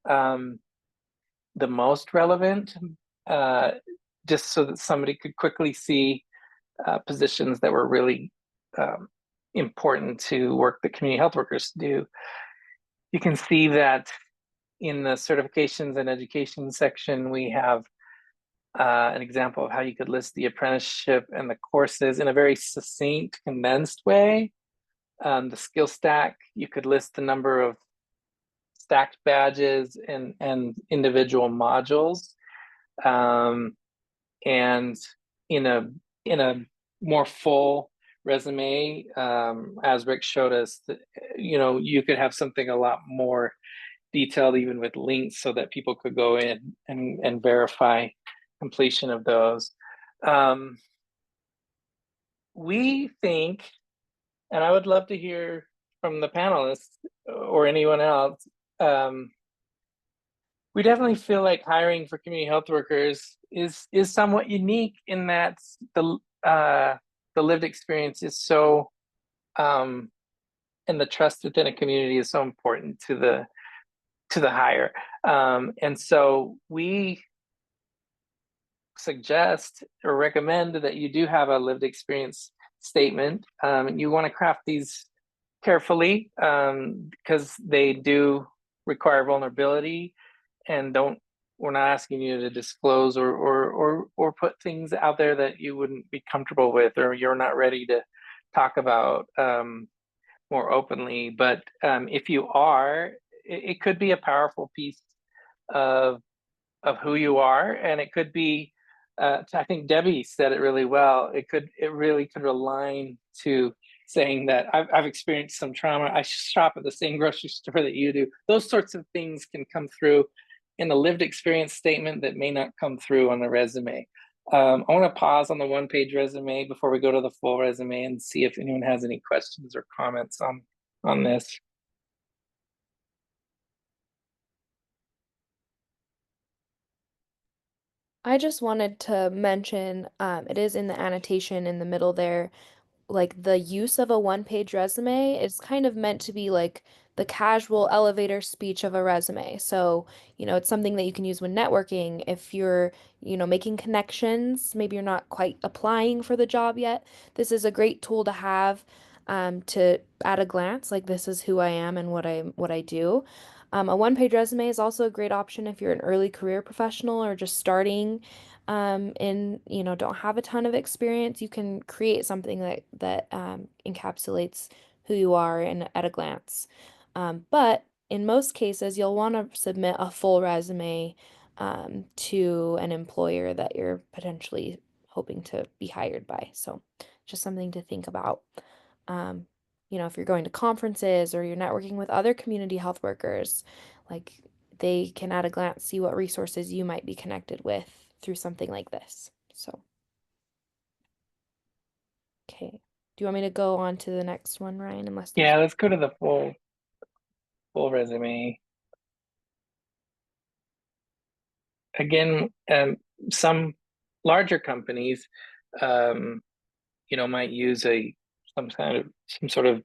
the most relevant, just so that somebody could quickly see positions that were really important to work that community health workers do. You can see that in the certifications and education section, we have an example of how you could list the apprenticeship and the courses in a very succinct, condensed way. The skill stack, you could list the number of stacked badges and individual modules. And in a more full resume, as Rick showed us, you know, you could have something a lot more detailed, even with links, so that people could go in and verify completion of those. We think, and I would love to hear from the panelists or anyone else, we definitely feel like hiring for community health workers is somewhat unique in that the lived experience is so, and the trust within a community is so important to the hire. And so we suggest or recommend that you do have a lived experience statement. You want to craft these carefully because they do require vulnerability, and we're not asking you to disclose or put things out there that you wouldn't be comfortable with or you're not ready to talk about more openly. But if you are, it could be a powerful piece of who you are, and it could be. I think Debbie said it really well. It really could align to saying that I've experienced some trauma. I shop at the same grocery store that you do. Those sorts of things can come through in a lived experience statement that may not come through on the resume. I want to pause on the one-page resume before we go to the full resume and see if anyone has any questions or comments on this. I just wanted to mention, it is in the annotation in the middle there, like the use of a one-page resume is kind of meant to be like the casual elevator speech of a resume. So, you know, it's something that you can use when networking. If you're, you know, making connections, maybe you're not quite applying for the job yet. This is a great tool to have to at a glance, like this is who I am and what I do. A one-page resume is also a great option if you're an early career professional or just starting you know, don't have a ton of experience. You can create something that encapsulates who you are at a glance. But in most cases, you'll want to submit a full resume to an employer that you're potentially hoping to be hired by. So just something to think about. You know, if you're going to conferences or you're networking with other community health workers, like they can at a glance see what resources you might be connected with through something like this. So, okay. Do you want me to go on to the next one, Ryan? Yeah, let's go to the full resume. again, some larger companies, might use some sort of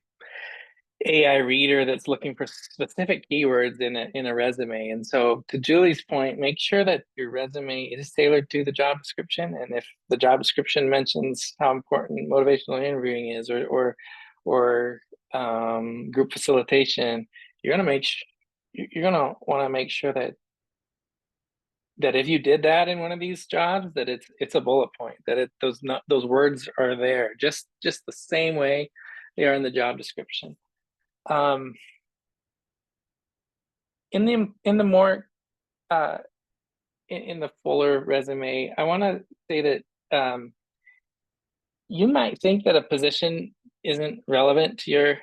AI reader that's looking for specific keywords in a resume. And so, to Julie's point, make sure that your resume is tailored to the job description. And if the job description mentions how important motivational interviewing is, or group facilitation, you're gonna want to make sure that if you did that in one of these jobs, that it's a bullet point, that those words are there just the same way they are in the job description. In the more in the fuller resume, I want to say that you might think that a position isn't relevant to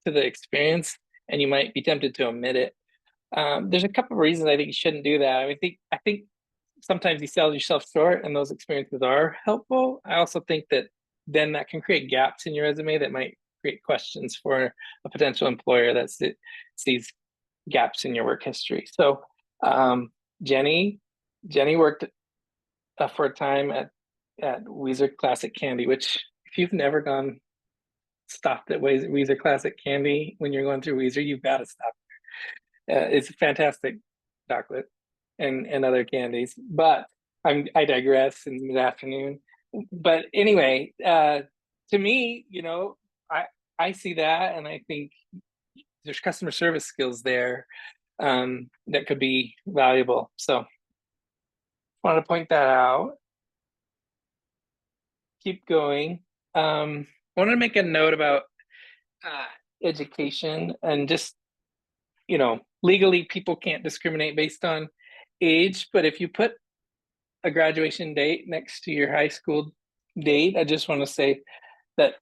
the experience, and you might be tempted to omit it. There's a couple of reasons I think you shouldn't do that. I think sometimes you sell yourself short, and those experiences are helpful. I also think that then that can create gaps in your resume that might create questions for a potential employer that sees gaps in your work history. So Jenny worked for a time at Weezer Classic Candy, which, if you've never stopped at Weezer Classic Candy when you're going through Weezer, you've got to stop. It's fantastic chocolate and other candies, but I digress in the afternoon. But anyway, to me, I see that, and I think there's customer service skills there that could be valuable. So wanted to point that out. Keep going. I wanted to make a note about education, and just, legally people can't discriminate based on age, but if you put a graduation date next to your high school date, I just want to say that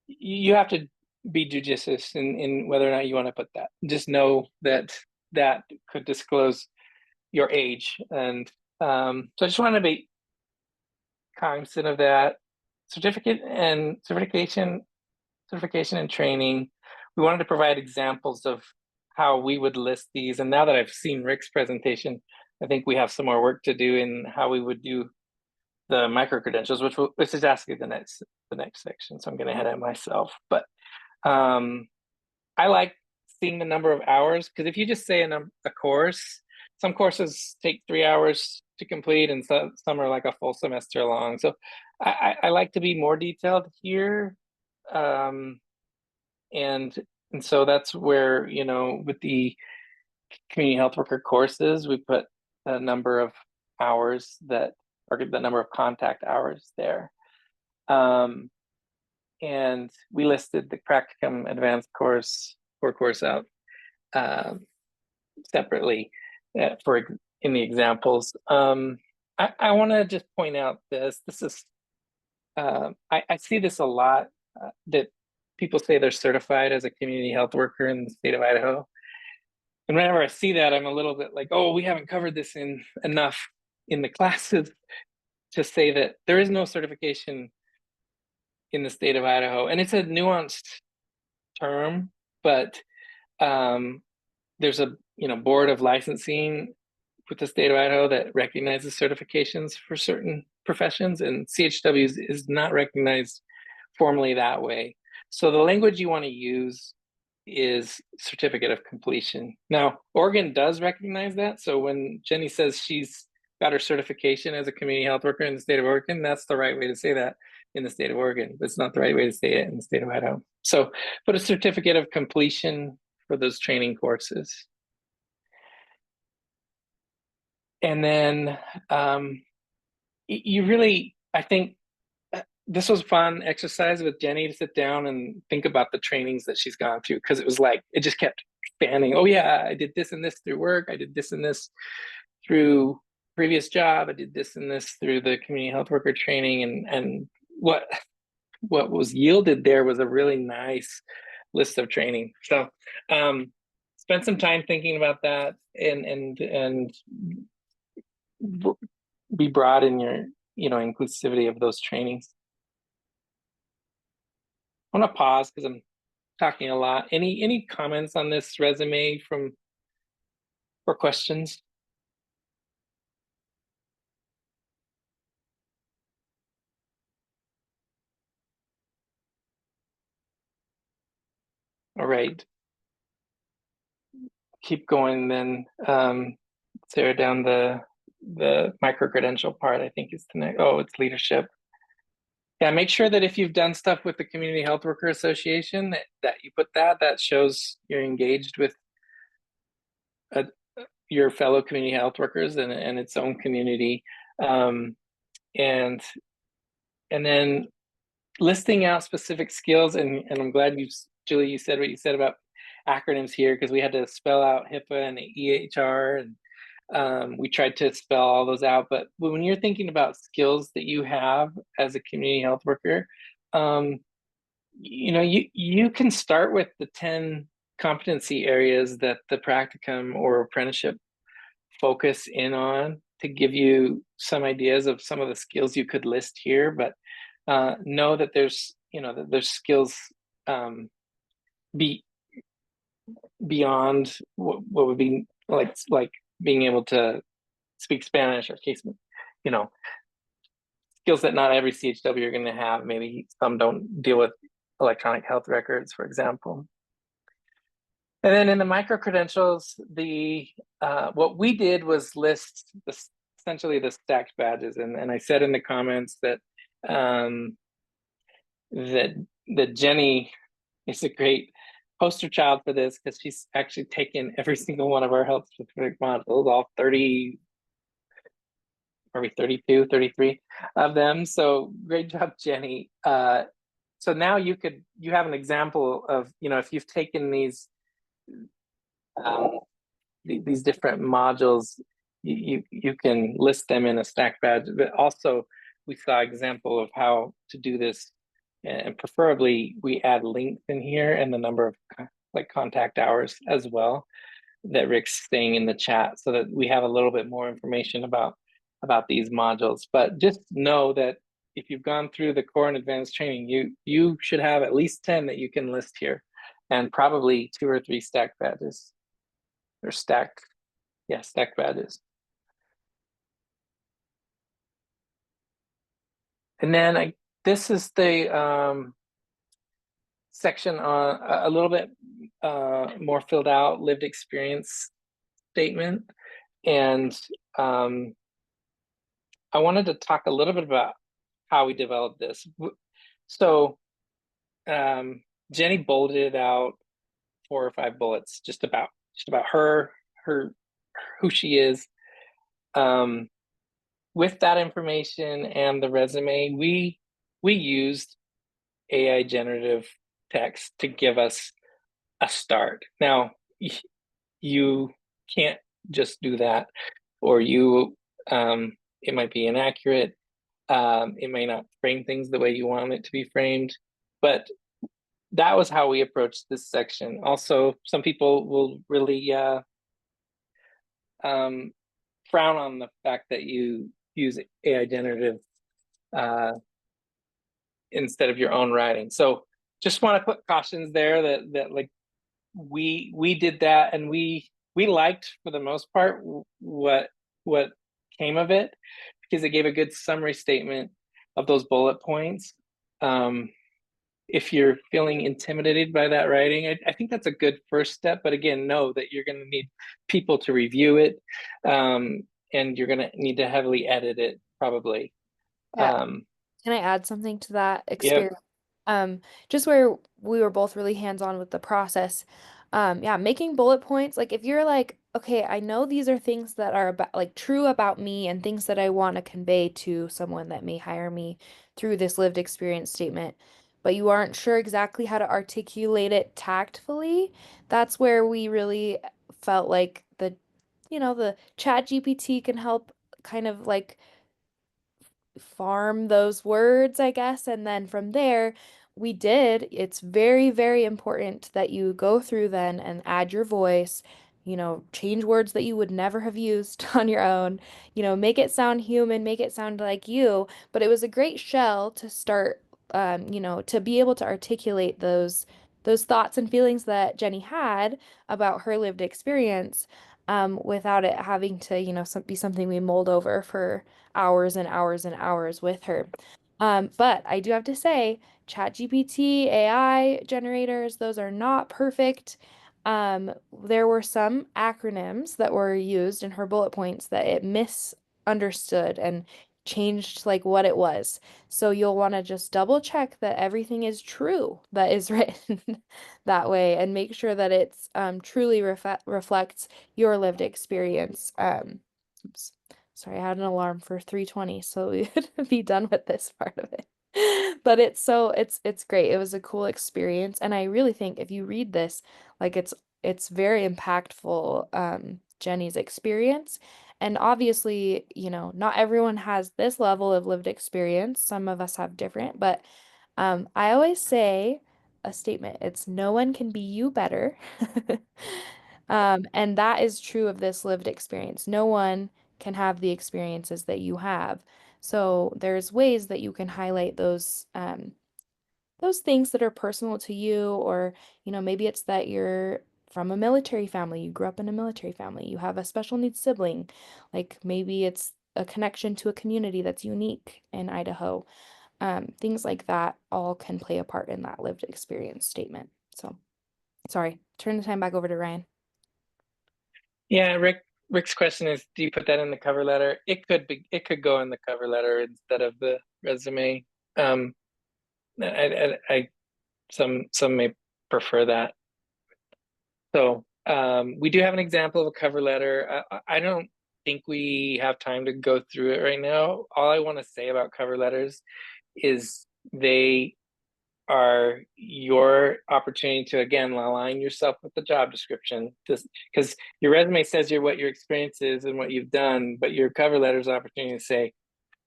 you have to be judicious in whether or not you want to put that. Just know that could disclose your age. And so I just want to be cognizant of that. Certification and training. We wanted to provide examples of how we would list these. And now that I've seen Rick's presentation, I think we have some more work to do in how we would do the micro credentials, which is actually the next section. So I'm going to head at myself. But I like seeing the number of hours, because if you just say a course, some courses take 3 hours to complete, and some are like a full semester long. So I like to be more detailed here. And so that's where, with the community health worker courses, we put a number of hours or the number of contact hours there. And we listed the practicum advanced course out separately in the examples. I want to just point out this is, I see this a lot, that people say they're certified as a community health worker in the state of Idaho. And whenever I see that, I'm a little bit like, oh, we haven't covered this enough in the classes to say that there is no certification in the state of Idaho. And it's a nuanced term, but there's a board of licensing with the state of Idaho that recognizes certifications for certain professions, and CHWs is not recognized formally that way. So the language you want to use is certificate of completion. Now, Oregon does recognize that. So when Jenny says she's got her certification as a community health worker in the state of Oregon, that's the right way to say that in the state of Oregon. It's not the right way to say it in the state of Idaho. So put a certificate of completion for those training courses. And then you really, I think, this was a fun exercise with Jenny to sit down and think about the trainings that she's gone through, because it was like, it just kept spanning. Oh yeah, I did this and this through work. I did this and this through previous job. I did this and this through the community health worker training. And what was yielded there was a really nice list of training. So spend some time thinking about that, and be broad in your inclusivity of those trainings. I want to pause because I'm talking a lot. Any comments on this resume or questions? All right. Keep going then. Sarah, down the micro-credential part, I think is the next. Oh, it's leadership. Yeah, make sure that if you've done stuff with the Community Health Worker Association, that you put that shows you're engaged with your fellow community health workers and its own community. And then listing out specific skills, and I'm glad Julie, you said what you said about acronyms here, because we had to spell out HIPAA and EHR, and we tried to spell all those out. But when you're thinking about skills that you have as a community health worker, you know, you can start with the 10 competency areas that the practicum or apprenticeship focus in on to give you some ideas of some of the skills you could list here, but know that there's, you know, that there's skills beyond what would be like being able to speak Spanish or case, you know, skills that not every CHW are going to have. Maybe some don't deal with electronic health records, for example. And then in the micro credentials, what we did was list essentially the stacked badges, and I said in the comments that that Jenny is a great poster child for this, because she's actually taken every single one of our health specific modules, all 30, maybe 32, 33 of them. So great job, Jenny. So now you have an example of, you know, if you've taken these different modules, you can list them in a stack badge. But also we saw an example of how to do this, and preferably we add length in here and the number of like contact hours as well, that Rick's saying in the chat, so that we have a little bit more information about these modules. But just know that if you've gone through the core and advanced training, you should have at least 10 that you can list here, and probably 2 or 3 stacked badges, or stacked badges. And then this is the section on a little bit more filled out lived experience statement. And I wanted to talk a little bit about how we developed this. So Jenny bolded out 4 or 5 bullets just about her who she is. With that information and the resume, we used AI generative text to give us a start. Now, you can't just do that, or it might be inaccurate. It may not frame things the way you want it to be framed, but that was how we approached this section. Also, some people will really frown on the fact that you use AI generative instead of your own writing. So just want to put cautions there that like we did that, and we liked, for the most part, what came of it, because it gave a good summary statement of those bullet points. If you're feeling intimidated by that writing, I think that's a good first step. But again, know that you're going to need people to review it, and you're going to need to heavily edit it, probably. Yeah. Can I add something to that experience? Yep. Just where we were both really hands-on with the process. Yeah, making bullet points. Like if you're like, okay, I know these are things that are about like true about me and things that I want to convey to someone that may hire me through this lived experience statement, but you aren't sure exactly how to articulate it tactfully. That's where we really felt like the ChatGPT can help kind of like farm those words, I guess. And then from there, it's very, very important that you go through then and add your voice, change words that you would never have used on your own, make it sound human, make it sound like you. But it was a great shell to start, to be able to articulate those thoughts and feelings that Jenny had about her lived experience, without it having to, be something we mulled over for hours and hours and hours with her. But I do have to say, ChatGPT, AI generators, those are not perfect. There were some acronyms that were used in her bullet points that it misunderstood and changed like what it was. So you'll want to just double check that everything is true that is written that way and make sure that it's truly reflects your lived experience. Oops. Sorry, I had an alarm for 3:20, so we would be done with this part of it. But it's great. It was a cool experience, and I really think if you read this, like it's very impactful, Jenny's experience. And obviously, not everyone has this level of lived experience. Some of us have different, but I always say a statement, it's no one can be you better. And that is true of this lived experience. No one can have the experiences that you have. So there's ways that you can highlight those things that are personal to you, or, maybe it's that you're from a military family, you grew up in a military family, you have a special needs sibling, like maybe it's a connection to a community that's unique in Idaho. Things like that all can play a part in that lived experience statement. So, sorry, turn the time back over to Ryan. Yeah, Rick's question is, do you put that in the cover letter? It could go in the cover letter instead of the resume. Some may prefer that. So we do have an example of a cover letter. I don't think we have time to go through it right now. All I want to say about cover letters is they are your opportunity to, again, align yourself with the job description, just because your resume says what your experience is and what you've done, but your cover letter is an opportunity to say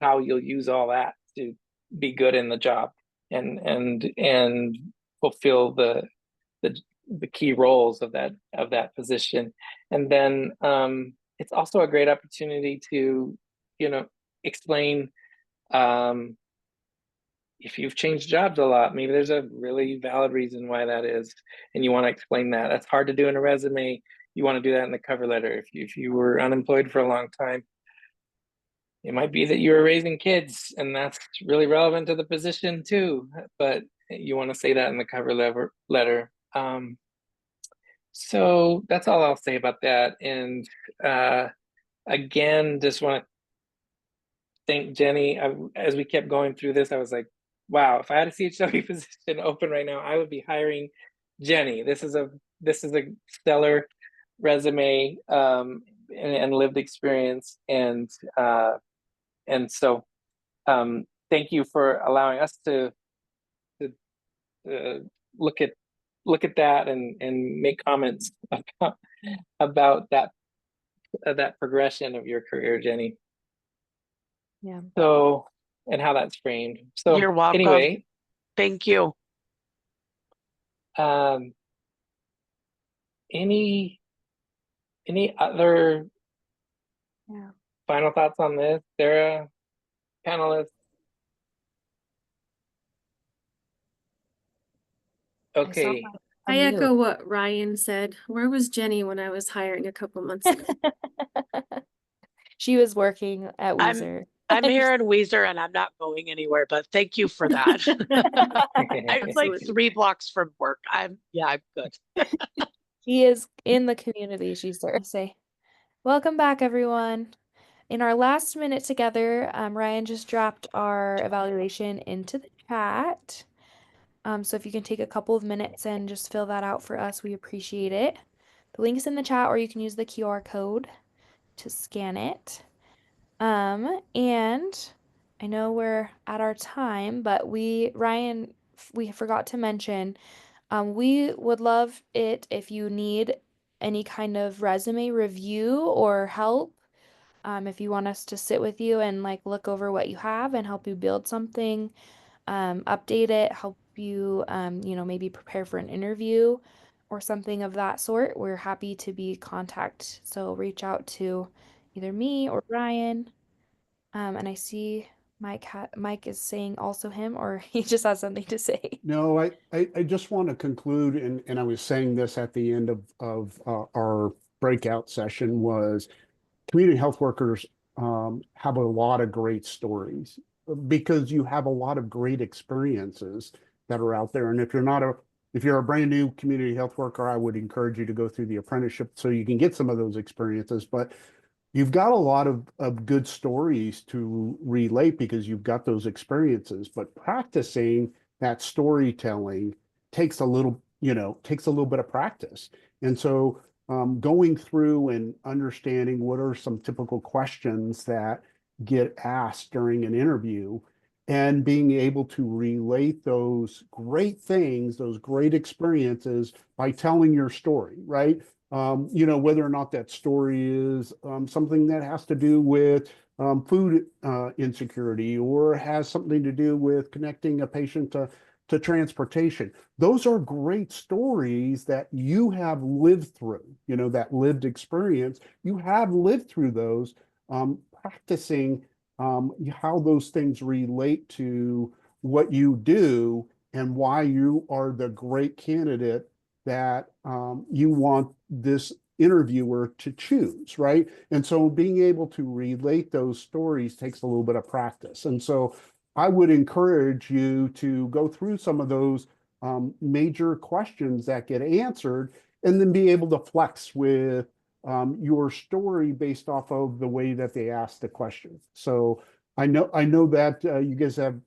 how you'll use all that to be good in the job and fulfill the key roles of that position. And then it's also a great opportunity to explain if you've changed jobs a lot, maybe there's a really valid reason why that is, and you want to explain that. That's hard to do in a resume. You want to do that in the cover letter. If you were unemployed for a long time, it might be that you were raising kids, and that's really relevant to the position too. But you want to say that in the cover letter. So that's all I'll say about that. And again, just want to thank Jenny. As we kept going through this, I was like, wow, if I had a CHW position open right now, I would be hiring Jenny. This is a stellar resume and lived experience, and so thank you for allowing us to look at that and make comments about that progression of your career, Jenny. Yeah. So, and how that's framed. So you're welcome. Anyway, thank you. Any other final thoughts on this, Sarah, panelists? Okay. I echo what Ryan said. Where was Jenny when I was hiring a couple months ago? She was working at Weiser. I'm here in Weiser and I'm not going anywhere, but thank you for that. I'm like 3 blocks from work. I'm good. She is in the community, she serves. Say, welcome back, everyone. In our last minute together, Ryan just dropped our evaluation into the chat. So if you can take a couple of minutes and just fill that out for us, we appreciate it. The link's in the chat, or you can use the QR code to scan it. And I know we're at our time, but Ryan, we forgot to mention, we would love it if you need any kind of resume review or help. If you want us to sit with you and like look over what you have and help you build something, update it, help you, maybe prepare for an interview or something of that sort, we're happy to be contact. So reach out to either me or Ryan. And I see Mike is saying also him, or he just has something to say. No, I just want to conclude, and I was saying this at the end of our breakout session, was community health workers have a lot of great stories. because you have a lot of great experiences that are out there. And if you're a brand new community health worker, I would encourage you to go through the apprenticeship so you can get some of those experiences. But you've got a lot of good stories to relate because you've got those experiences. But practicing that storytelling takes a little bit of practice. And so going through and understanding what are some typical questions that get asked during an interview and being able to relate those great things, those great experiences by telling your story, right? Whether or not that story is something that has to do with food insecurity or has something to do with connecting a patient to transportation. Those are great stories that you have lived through, that lived experience. You have lived through those, practicing how those things relate to what you do and why you are the great candidate that you want this interviewer to choose, right? And so being able to relate those stories takes a little bit of practice. And so I would encourage you to go through some of those major questions that get answered and then be able to flex with your story based off of the way that they ask the question. So I know that you guys have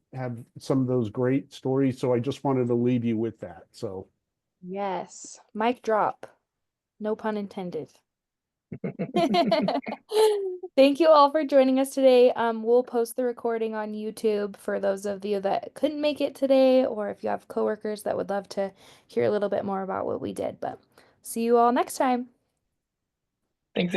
some of those great stories, so I just wanted to leave you with that. So Yes, mic drop. No pun intended. Thank you all for joining us today. We'll post the recording on YouTube for those of you that couldn't make it today, or if you have coworkers that would love to hear a little bit more about what we did. But see you all next time.